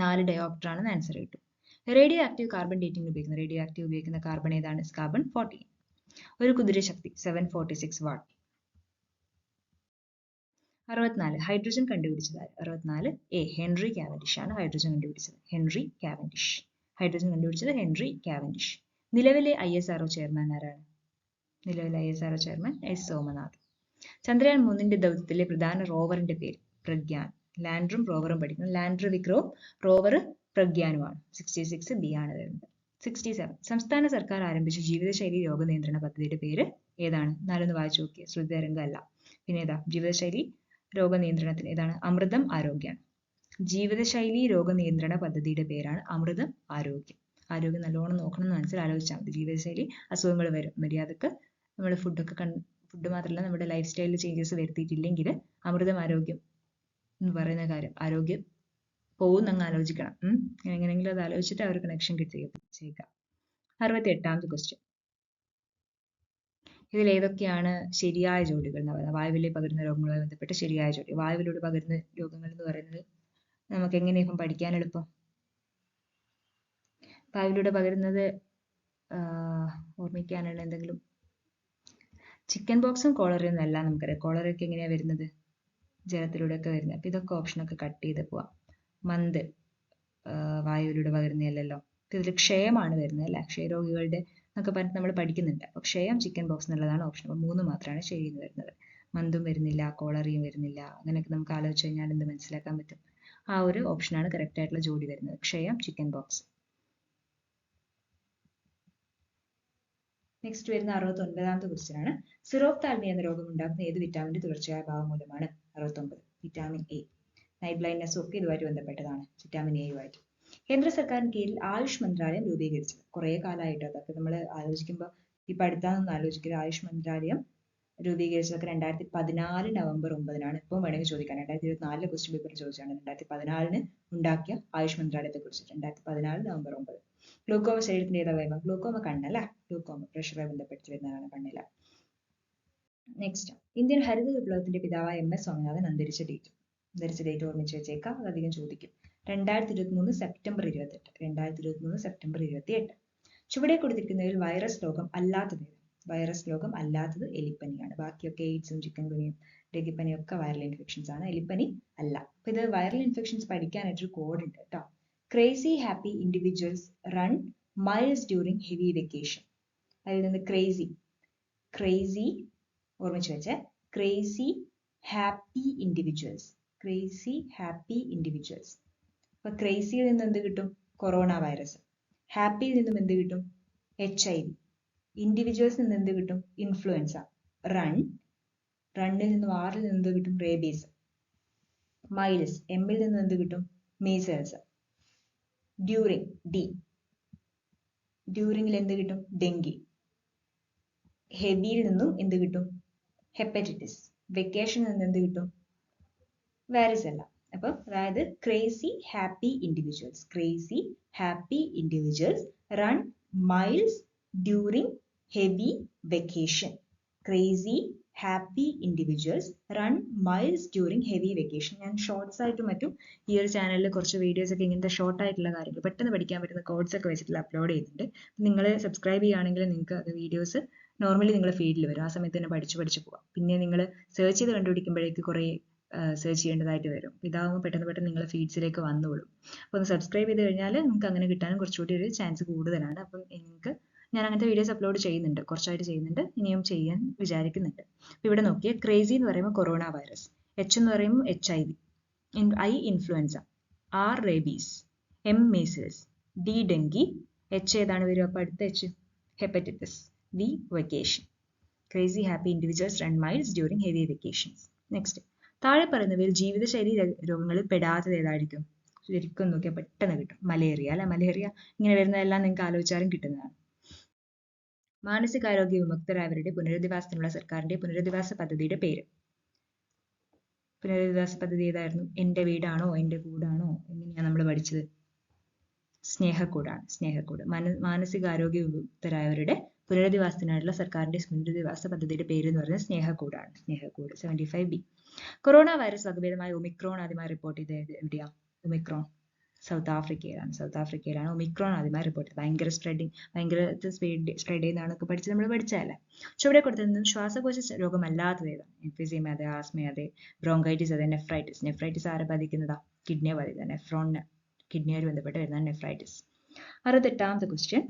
4 ഡയോപ്റ്റർ ആണെന്ന് ആൻസർ കിട്ടും. റേഡിയോ ആക്റ്റീവ് കാർബൺ ഡേറ്റിംഗ് ഉപയോഗിക്കുന്ന കാർബൺ ഏതാണ്? കാർബൺ 14. ഒരു കുതിരശക്തി 746 വാട്ട്. 64. ഹൈഡ്രജൻ കണ്ടുപിടിച്ചത് ആര്? 64 എ. ഹെൻറി കാവൻഡിഷ് ആണ് ഹൈഡ്രജൻ കണ്ടുപിടിച്ചത്. Henry Cavendish. ഹൈഡ്രജൻ കണ്ടുപിടിച്ചത് ഹെൻറി കാവൻഡിഷ്. നിലവിലെ ISRO ചെയർമാൻ ആരാണ്? നിലവിലെ ISRO chairman S. Somanath. Chandrayaan 3-ന്റെ ദൗത്യത്തിലെ പ്രധാന റോവറിന്റെ പേര്? പ്രഗ്യാൻ. ലാൻഡറും റോവറും പഠിക്കണം. ലാൻഡർ വിക്രവും റോവർ പ്രഗ്യാനുമാണ്. 66 ബി ആണ് വരുന്നത്. 67. സംസ്ഥാന സർക്കാർ ആരംഭിച്ച ജീവിതശൈലി രോഗനിയന്ത്രണ പദ്ധതിയുടെ പേര് ഏതാണ്? നാലൊന്ന് വായിച്ചു നോക്കിയേ. ശ്രുതിതരംഗം അല്ല. പിന്നെ ഏതാ? ജീവിതശൈലി രോഗനിയന്ത്രണത്തിന് ഏതാണ്? അമൃതം ആരോഗ്യമാണ്. ജീവിതശൈലി രോഗനിയന്ത്രണ പദ്ധതിയുടെ പേരാണ് അമൃതം ആരോഗ്യം. ആരോഗ്യം നല്ലോണം നോക്കണം എന്ന് മനസ്സിൽ ആലോചിച്ചാൽ മതി. ജീവിതശൈലി അസുഖങ്ങൾ വരും. മര്യാദക്ക് നമ്മൾ ഫുഡ് മാത്രമല്ല നമ്മുടെ ലൈഫ് സ്റ്റൈലിൽ ചേഞ്ചസ് വരുത്തിയിട്ടില്ലെങ്കിൽ അമൃതം ആരോഗ്യം എന്ന് പറയുന്ന കാര്യം ആരോഗ്യം പോകും അങ്ങ് ആലോചിക്കണം. എങ്ങനെയെങ്കിലും അത് ആലോചിച്ചിട്ട് അവർ കണക്ഷൻ ചെയ്യുക. 68ാമത്തെ ക്വസ്റ്റ്യൻ. ഇതിൽ ഏതൊക്കെയാണ് ശരിയായ ജോഡികൾ എന്ന് പറയുന്നത്? വായുവിലെ പകരുന്ന രോഗങ്ങളുമായി ബന്ധപ്പെട്ട ശരിയായ ജോഡി. വായുവിലൂടെ പകരുന്ന രോഗങ്ങൾ എന്ന് പറയുന്നത് നമുക്ക് എങ്ങനെയാണ് ഇപ്പം പഠിക്കാൻ എളുപ്പം? വായുവിലൂടെ പകരുന്നത് ഓർമ്മിക്കാനുള്ള എന്തെങ്കിലും? ചിക്കൻ ബോക്സും കോളറയും എന്നല്ല നമുക്കറിയാം. കോളറയൊക്കെ എങ്ങനെയാണ് വരുന്നത്? ജലത്തിലൂടെ ഒക്കെ വരുന്നത്. അപ്പൊ ഇതൊക്കെ ഓപ്ഷനൊക്കെ കട്ട് ചെയ്ത് പോവാം. മന്ത് വായുവിലൂടെ പകരുന്നതല്ലല്ലോ. ഇതിൽ ക്ഷയമാണ് വരുന്നത് അല്ലെ? ക്ഷയരോഗികളുടെ എന്നൊക്കെ പറഞ്ഞിട്ട് നമ്മൾ പഠിക്കുന്നുണ്ട്. അപ്പൊ ക്ഷയം, ചിക്കൻ ബോക്സ് എന്നുള്ളതാണ് ഓപ്ഷൻ. അപ്പൊ 3 മാത്രമാണ് ശരിയെന്ന് വരുന്നത്. മന്തും വരുന്നില്ല, കോളറിയും വരുന്നില്ല. അങ്ങനെയൊക്കെ നമുക്ക് ആലോചിച്ച് കഴിഞ്ഞാൽ എന്ത് മനസ്സിലാക്കാൻ പറ്റും? ആ ഒരു ഓപ്ഷനാണ് കറക്റ്റ് ആയിട്ടുള്ള ജോഡി വരുന്നത്. ക്ഷയം, ചിക്കൻ ബോക്സ്. നെക്സ്റ്റ് വരുന്ന 69ാമത്തെ ക്വസ്റ്റ്യൻ ആണ്. സിറോപ്താൽമിയ എന്ന രോഗം ഉണ്ടാക്കുന്ന ഏത് വിറ്റാമിന്റെ തുടർച്ചയായ അഭാവം മൂലമാണ്? 69. Vitamin A. നൈറ്റ് ബ്ലൈൻഡ്നെസ്സും ഒക്കെ ഇതുമായിട്ട് ബന്ധപ്പെട്ടതാണ്. വിറ്റാമിൻ എയുമായിട്ട്. കേന്ദ്ര സർക്കാരിന് കീഴിൽ ആയുഷ് മന്ത്രാലയം രൂപീകരിച്ചത്? കുറെ കാലമായിട്ട് അതൊക്കെ നമ്മൾ ആലോചിക്കുമ്പോൾ ഇപ്പൊ അടുത്താണെന്ന് ആലോചിക്കുക. ആയുഷ് മന്ത്രാലയം രൂപീകരിച്ചതൊക്കെ 2014 നവംബർ 9-നാണ്. ഇപ്പം വേണമെങ്കിൽ ചോദിക്കാം. 2024 ക്വസ്റ്റ്യൻ പേപ്പറിൽ ചോദിച്ചാണ് 2014 ഉണ്ടാക്കിയ ആയുഷ് മന്ത്രാലയത്തെ കുറിച്ച്. 2014 നവംബർ 9. ഗ്ലൂക്കോമ ശരീരത്തിന്റെ ഏതാ അവയവം? ഗ്ലൂക്കോമ കണ്ണല്ല. ഗ്ലൂക്കോമ പ്രഷറുമായി ബന്ധപ്പെട്ട് വരുന്നതാണ്, കണ്ണില. നെക്സ്റ്റ്. ഇന്ത്യൻ ഹരിത വിപ്ലവത്തിന്റെ പിതാവായ MS സ്വാമിനാഥൻ അന്തരിച്ച ഡേറ്റ് ഓർമ്മിച്ച് വെച്ചേക്കാം. അതധികം ചോദിക്കും. 2023 സെപ്റ്റംബർ 28. 2023 സെപ്റ്റംബർ 28. ചുവടെ കൊടുത്തിരിക്കുന്നതിൽ വൈറസ് രോഗം അല്ലാത്തത്? വൈറസ് രോഗം അല്ലാത്തത് എലിപ്പനിയാണ്. ബാക്കിയൊക്കെ എയ്ഡ്സും ചിക്കൻ ഗുനിയും ഡെങ്കിപ്പനിയും ഒക്കെ വൈറൽ ഇൻഫെക്ഷൻസ് ആണ്. എലിപ്പനി അല്ല. അപ്പൊ ഇത് വൈറൽ ഇൻഫെക്ഷൻസ് പഠിക്കാനായിട്ടൊരു കോഡ് ഉണ്ട് കേട്ടോ. Crazy happy individuals run miles during heavy vacation. അതിൽ നിന്ന് ക്രേസി ഓർമ്മിച്ച് വെച്ചേ. Crazy happy individuals. അപ്പൊ ക്രേസിയിൽ നിന്ന് എന്ത് കിട്ടും? Corona virus. ഹാപ്പിയിൽ നിന്നും എന്ത് കിട്ടും? HIV. ഇൻഡിവിജ്വൽസിൽ നിന്ന് എന്ത് കിട്ടും? ഇൻഫ്ലുവൻസ. റൺ, റണ്ണിൽ നിന്നും ആറിൽ നിന്ന് എന്ത് കിട്ടും? റേബീസ്. മൈൽസ്, എമ്മിൽ നിന്ന് എന്ത് കിട്ടും? മീസൽസ്. ഡ്യൂറിങ്, ഡി, ഡ്യൂറിങ്ങിൽ എന്ത് കിട്ടും? ഡെങ്കി. ഹെവിയിൽ നിന്നും എന്ത് കിട്ടും? ഹെപ്പറ്റൈറ്റിസ്. വെക്കേഷനിൽ നിന്ന് എന്ത് കിട്ടും? വാരിസെല്ല. അപ്പൊ അതായത് crazy happy individuals, crazy happy individuals run miles during heavy vacation. Crazy happy individuals run miles during heavy vacation. ഞാൻ ഷോർട്സ് ആയിട്ടും മറ്റും ഈ ഒരു ചാനലിൽ കുറച്ച് വീഡിയോസ് ഒക്കെ ഇങ്ങനത്തെ ഷോർട്ട് ആയിട്ടുള്ള കാര്യങ്ങൾ പെട്ടെന്ന് പഠിക്കാൻ പറ്റുന്ന കോഡ്സ് ഒക്കെ വെച്ചിട്ട് അപ്ലോഡ് ചെയ്യുന്നുണ്ട്. നിങ്ങൾ സബ്സ്ക്രൈബ് ചെയ്യുകയാണെങ്കിൽ നിങ്ങൾക്ക് അത് വീഡിയോസ് നോർമലി നിങ്ങളുടെ ഫീഡിൽ വരും. ആ സമയത്ത് തന്നെ പഠിച്ച് പോവാം. പിന്നെ നിങ്ങൾ സെർച്ച് ചെയ്ത് കണ്ടുപിടിക്കുമ്പോഴേക്ക് കുറേ സെർച്ച് ചെയ്യേണ്ടതായിട്ട് വരും. ഇതാകുമ്പോൾ പെട്ടെന്ന് നിങ്ങളുടെ ഫീഡ്സിലേക്ക് വന്നോളും. അപ്പോൾ ഒന്ന് സബ്സ്ക്രൈബ് ചെയ്ത് കഴിഞ്ഞാൽ നിങ്ങൾക്ക് അങ്ങനെ കിട്ടാനും കുറച്ചുകൂടി ഒരു ചാൻസ് കൂടുതലാണ്. അപ്പം നിങ്ങൾക്ക് ഞാൻ അങ്ങനത്തെ വീഡിയോസ് അപ്ലോഡ് ചെയ്യുന്നുണ്ട്, കുറച്ചായിട്ട് ചെയ്യുന്നുണ്ട്, ഇനിയും ചെയ്യാൻ വിചാരിക്കുന്നുണ്ട്. അപ്പോൾ ഇവിടെ നോക്കിയാൽ ക്രേസി എന്ന് പറയുമ്പോൾ കൊറോണ വൈറസ്, എച്ച് എന്ന് പറയുമ്പോൾ HIV, I influenza, R rabies, M measles, D dengue, H ഏതാണ് വരും? അപ്പോൾ അടുത്ത H hepatitis, V vacation. Crazy happy individuals run miles during heavy vacations. Next, താഴെ പറയുന്നവയിൽ ജീവിതശൈലി രോഗങ്ങളിൽ പെടാത്തത് ഏതായിരിക്കും? ശരിക്കും നോക്കിയാൽ പെട്ടെന്ന് കിട്ടും. മലേറിയ അല്ലെ? മലേറിയ ഇങ്ങനെ വരുന്നതെല്ലാം നിങ്ങൾക്ക് ആലോചിച്ചാലും കിട്ടുന്നതാണ്. മാനസികാരോഗ്യ വിമുക്തരായവരുടെ പുനരധിവാസത്തിനുള്ള സർക്കാരിന്റെ പുനരധിവാസ പദ്ധതിയുടെ പേര്. പുനരധിവാസ പദ്ധതി ഏതായിരുന്നു? എന്റെ വീടാണോ, എന്റെ കൂടാണോ, എങ്ങനെയാണ് നമ്മൾ പഠിച്ചത്? സ്നേഹക്കൂടാണ്, സ്നേഹക്കൂട്. മാനസികാരോഗ്യ വിമുക്തരായവരുടെ പുനരധിവാസത്തിനായിട്ടുള്ള സർക്കാരിന്റെ പുനരധിവാസ പദ്ധതിയുടെ പേര് എന്ന് പറയുന്നത് സ്നേഹക്കൂടാണ്. Snehakkoodu. 75B. Corona virus വകഭേദമായ Omicron ആദ്യമായി റിപ്പോർട്ട് ചെയ്തത് എവിടെയാ? ഒമിക്രോൺ സൗത്ത് ആഫ്രിക്കയിലാണ് ഒമിക്രോൺ ആദ്യമായി റിപ്പോർട്ട് ചെയ്തത്. ഭയങ്കര സ്പ്രെഡ് ചെയ്യുന്നതാണൊക്കെ പഠിച്ചത്, നമ്മൾ പഠിച്ചതല്ലേ. ചുവടെ കൊടുത്തതിൽ ശ്വാസകോശ രോഗമല്ലാത്തത് ഏതാണ്? എംഫിസീമ അതെ, ആസ്മ അതെ, ബ്രോങ്കൈറ്റിസ് അതെ, നെഫ്രൈറ്റിസ്. നെഫ്രൈറ്റിസ് ആരെ ബാധിക്കുന്നതാ? കിഡ്നിയെ ബാധിക്കുക. നെഫ്രോണിന് കിഡ്നിയായിട്ട് ബന്ധപ്പെട്ട് വരുന്നതാണ് നെഫ്രൈറ്റിസ്. 68ാമത്തെ ക്വസ്റ്റ്യൻ,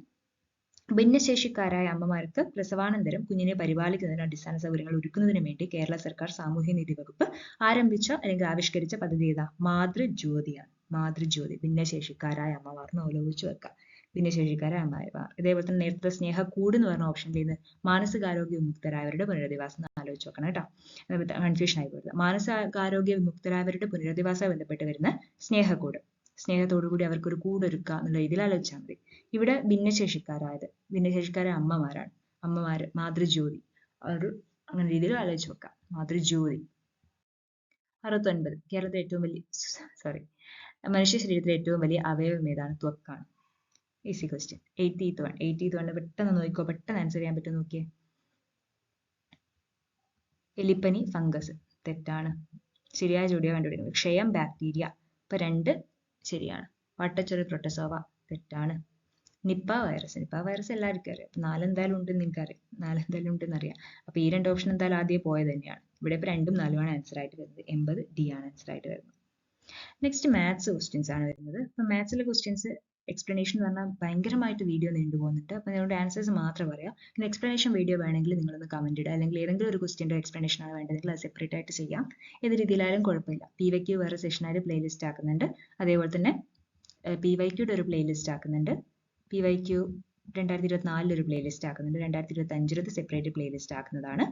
ഭിന്നശേഷിക്കാരായ അമ്മമാർക്ക് പ്രസവാനന്തരം കുഞ്ഞിനെ പരിപാലിക്കുന്നതിന് അടിസ്ഥാന സൗകര്യങ്ങൾ ഒരുക്കുന്നതിന് വേണ്ടി കേരള സർക്കാർ സാമൂഹ്യനീതി വകുപ്പ് ആരംഭിച്ച അല്ലെങ്കിൽ ആവിഷ്കരിച്ച പദ്ധതി ഏതാ? മാതൃജ്യോതിയാണ്. മാതൃജ്യോതി. ഭിന്നശേഷിക്കാരായ അമ്മമാർ എന്ന് ആലോചിച്ച് വെക്കാം. ഭിന്നശേഷിക്കാരായ അമ്മമാർ. ഇതേപോലെ തന്നെ നേരത്തെ സ്നേഹക്കൂട് എന്ന് പറഞ്ഞ ഓപ്ഷൻ ചെയ്യുന്നത് മാനസികാരോഗ്യ വിമുക്തരായവരുടെ പുനരധിവാസം ആലോചിച്ച് വെക്കണം കേട്ടോ. കൺഫ്യൂഷൻ ആയി പോയത്. മാനസികാരോഗ്യ വിമുക്തരായവരുടെ പുനരധിവാസമായി ബന്ധപ്പെട്ട് വരുന്ന സ്നേഹക്കൂട്, സ്നേഹത്തോടുകൂടി അവർക്കൊരു കൂടൊരുക്കുക എന്നുള്ള രീതിയിൽ ആലോചിച്ചാൽ മതി. ഇവിടെ ഭിന്നശേഷിക്കാരായ അമ്മമാരാണ്. അമ്മമാര്, മാതൃജ്യോതി, ഒരു അങ്ങനെ രീതിയിൽ ആലോചിച്ച് വെക്കാം. മാതൃജ്യോതി. 69. കേരളത്തിലെ ഏറ്റവും വലിയ മനുഷ്യ ശരീരത്തിലെ ഏറ്റവും വലിയ അവയവം ഏതാണ്? ത്വക്കാണ്. Easy question. 80th one പെട്ടെന്ന് നോക്കിക്കോ, പെട്ടെന്ന് ആൻസർ ചെയ്യാൻ പറ്റും. നോക്കിയേ. എലിപ്പനി, ഫംഗസ്. തെറ്റാണ്. ശരിയായ ജോഡിയോ കണ്ടുപിടിക്കുന്നത്. ക്ഷയം, ബാക്ടീരിയ. ഇപ്പൊ 2 ശരിയാണ്. വട്ടച്ചൊറി, പ്രൊട്ടസോവ. തെറ്റാണ്. നിപ്പ വൈറസ് എല്ലാവർക്കും അറിയാം. 4 എന്തായാലും ഉണ്ടെന്ന് നിങ്ങൾക്കറിയാം. 4 എന്തായാലും ഉണ്ടെന്ന് അറിയാം. അപ്പൊ ഈ 2 ഓപ്ഷൻ എന്തായാലും ആദ്യം പോയത് തന്നെയാണ്. ഇവിടെ ഇപ്പൊ 2ഉം 4ഉം ആണ് ആൻസർ ആയിട്ട് വരുന്നത്. 80D ആണ് ആൻസർ ആയിട്ട് വരുന്നത്. നെക്സ്റ്റ് മാത്സ് ക്വസ്റ്റ്യൻസ് ആണ് വരുന്നത്. അപ്പൊ മാത്സിലെ ക്വസ്റ്റ്യൻസ് എക്സ്പ്ലനേഷൻ എന്ന് പറഞ്ഞാൽ ഭയങ്കരമായിട്ട് വീഡിയോ നീണ്ടുപോകുന്നുണ്ട്. അപ്പൊ നിങ്ങളുടെ ആൻസേഴ്സ് മാത്രം പറയാം. ഇനി എക്സ്പ്ലനേഷൻ വീഡിയോ വേണമെങ്കിൽ നിങ്ങളൊന്ന് കമന്റ് ഇടുക, അല്ലെങ്കിൽ ഏതെങ്കിലും ഒരു ക്വസ്റ്റ്യൻ്റെ എക്സ്പ്ലനേഷൻ ആണ് വേണ്ടതെങ്കിൽ അത് സെപ്പറേറ്റ് ആയിട്ട് ചെയ്യാം. ഏത് രീതിയിലായാലും കുഴപ്പമില്ല. PYQ വേറെ സെഷനായിട്ട് പ്ലേലിസ്റ്റ് ആക്കുന്നുണ്ട്. അതേപോലെ തന്നെ PYQയുടെ ഒരു പ്ലേലിസ്റ്റ് ആക്കുന്നുണ്ട്. PYQ 2024 ഒരു പ്ലേലിസ്റ്റ് ആക്കുന്നുണ്ട്. 2025 സെപ്പറേറ്റ് പ്ലേലിസ്റ്റ് ആക്കുന്നതാണ്.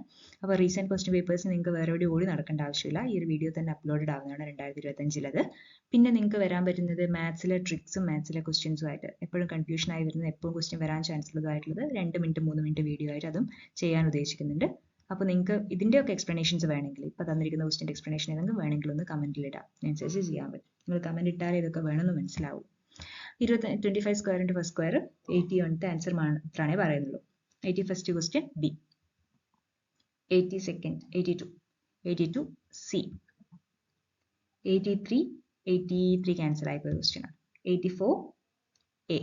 അപ്പോൾ റീസെന്റ് ക്വസ്റ്റ്യൻ പേപ്പേഴ്സ് നിങ്ങൾക്ക് വേറെ എവിടെ ഓടി നടക്കേണ്ട ആവശ്യമില്ല. ഈ ഒരു വീഡിയോ തന്നെ അപ്ലോഡഡ് ആവുന്നതാണ് 2025. പിന്നെ നിങ്ങൾക്ക് വരാൻ പറ്റുന്നത് മാത്സിലെ ട്രിക്സും മാത്സിലെ ക്വസ്റ്റ്യൻസും ആയിട്ട് എപ്പോഴും കൺഫ്യൂഷൻ ആയി വരുന്നത്, എപ്പോഴും ക്വസ്റ്റ്യൻ വരാൻ ചാൻസ് ഉള്ളതായിട്ടുള്ളത് 2 മിനിറ്റ് 3 മിനിറ്റ് വീഡിയോ ആയിട്ട് അതും ചെയ്യാൻ ഉദ്ദേശിക്കുന്നുണ്ട്. അപ്പോൾ നിങ്ങൾക്ക് ഇതിൻ്റെയൊക്കെ എക്സ്പ്ലനേഷൻസ് വേണമെങ്കിൽ, ഇപ്പോൾ തന്നിരിക്കുന്ന ക്വസ്റ്റ്യൻ എക്സ്പ്ലനേഷൻ ഏതെങ്കിലും വേണമെങ്കിൽ ഒന്ന് കമന്റിൽ ഇടാം. അതിനനുസരിച്ച് ചെയ്യാൻ പറ്റും. നിങ്ങൾ കമന്റ് ഇട്ടാലേ ഇതൊക്കെ വേണമെന്ന് മനസ്സിലാവും. 25 square into first square 80 answer മാത്രമേ പറയുന്നുള്ളൂ. 81st question B. 82 C. 83 cancel ആയിപ്പോയ ക്വസ്റ്റ്യൻ ആണ്. 84 എ.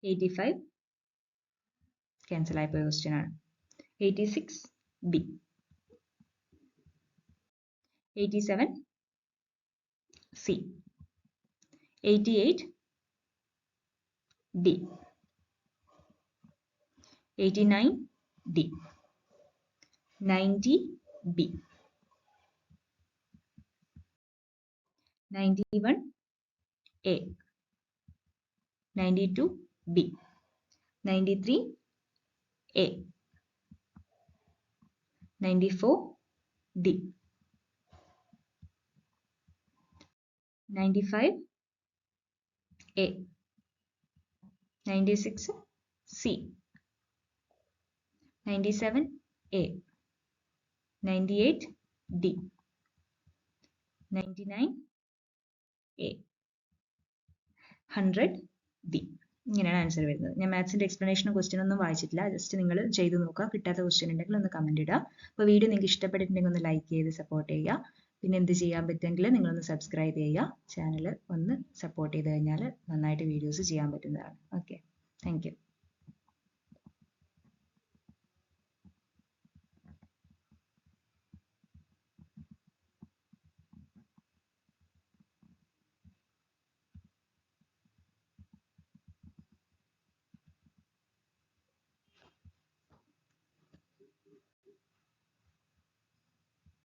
85 ക്യാൻസൽ ആയിപ്പോയ ക്വസ്റ്റ്യൻ ആണ്. 86 B. 87 C. 88 D. 89 D. 90 B. 91 A. 92 B. 93A, 94D, 95A, 96C, 97A, 98D, 99A, 100D. ഇങ്ങനെയാണ് ആൻസർ വരുന്നത്. ഞാൻ മാത്സിന്റെ എക്സ്പ്ലനേഷനും ക്വസ്റ്റ്യൻ ഒന്നും വായിച്ചിട്ടില്ല. ജസ്റ്റ് നിങ്ങൾ ചെയ്ത് നോക്കുക. കിട്ടാത്ത ക്വസ്റ്റ്യൻ ഉണ്ടെങ്കിൽ ഒന്ന് കമന്റ് ഇടുക. അപ്പോൾ വീഡിയോ നിങ്ങൾക്ക് ഇഷ്ടപ്പെട്ടിട്ടുണ്ടെങ്കിൽ ഒന്ന് ലൈക്ക് ചെയ്ത് സപ്പോർട്ട് ചെയ്യുക. പിന്നെ എന്ത് ചെയ്യാൻ പറ്റുമെങ്കിൽ നിങ്ങളൊന്ന് സബ്സ്ക്രൈബ് ചെയ്യുക. ചാനൽ ഒന്ന് സപ്പോർട്ട് ചെയ്ത് കഴിഞ്ഞാൽ നന്നായിട്ട് വീഡിയോസ് ചെയ്യാൻ പറ്റുന്നതാണ്. Okay, thank you.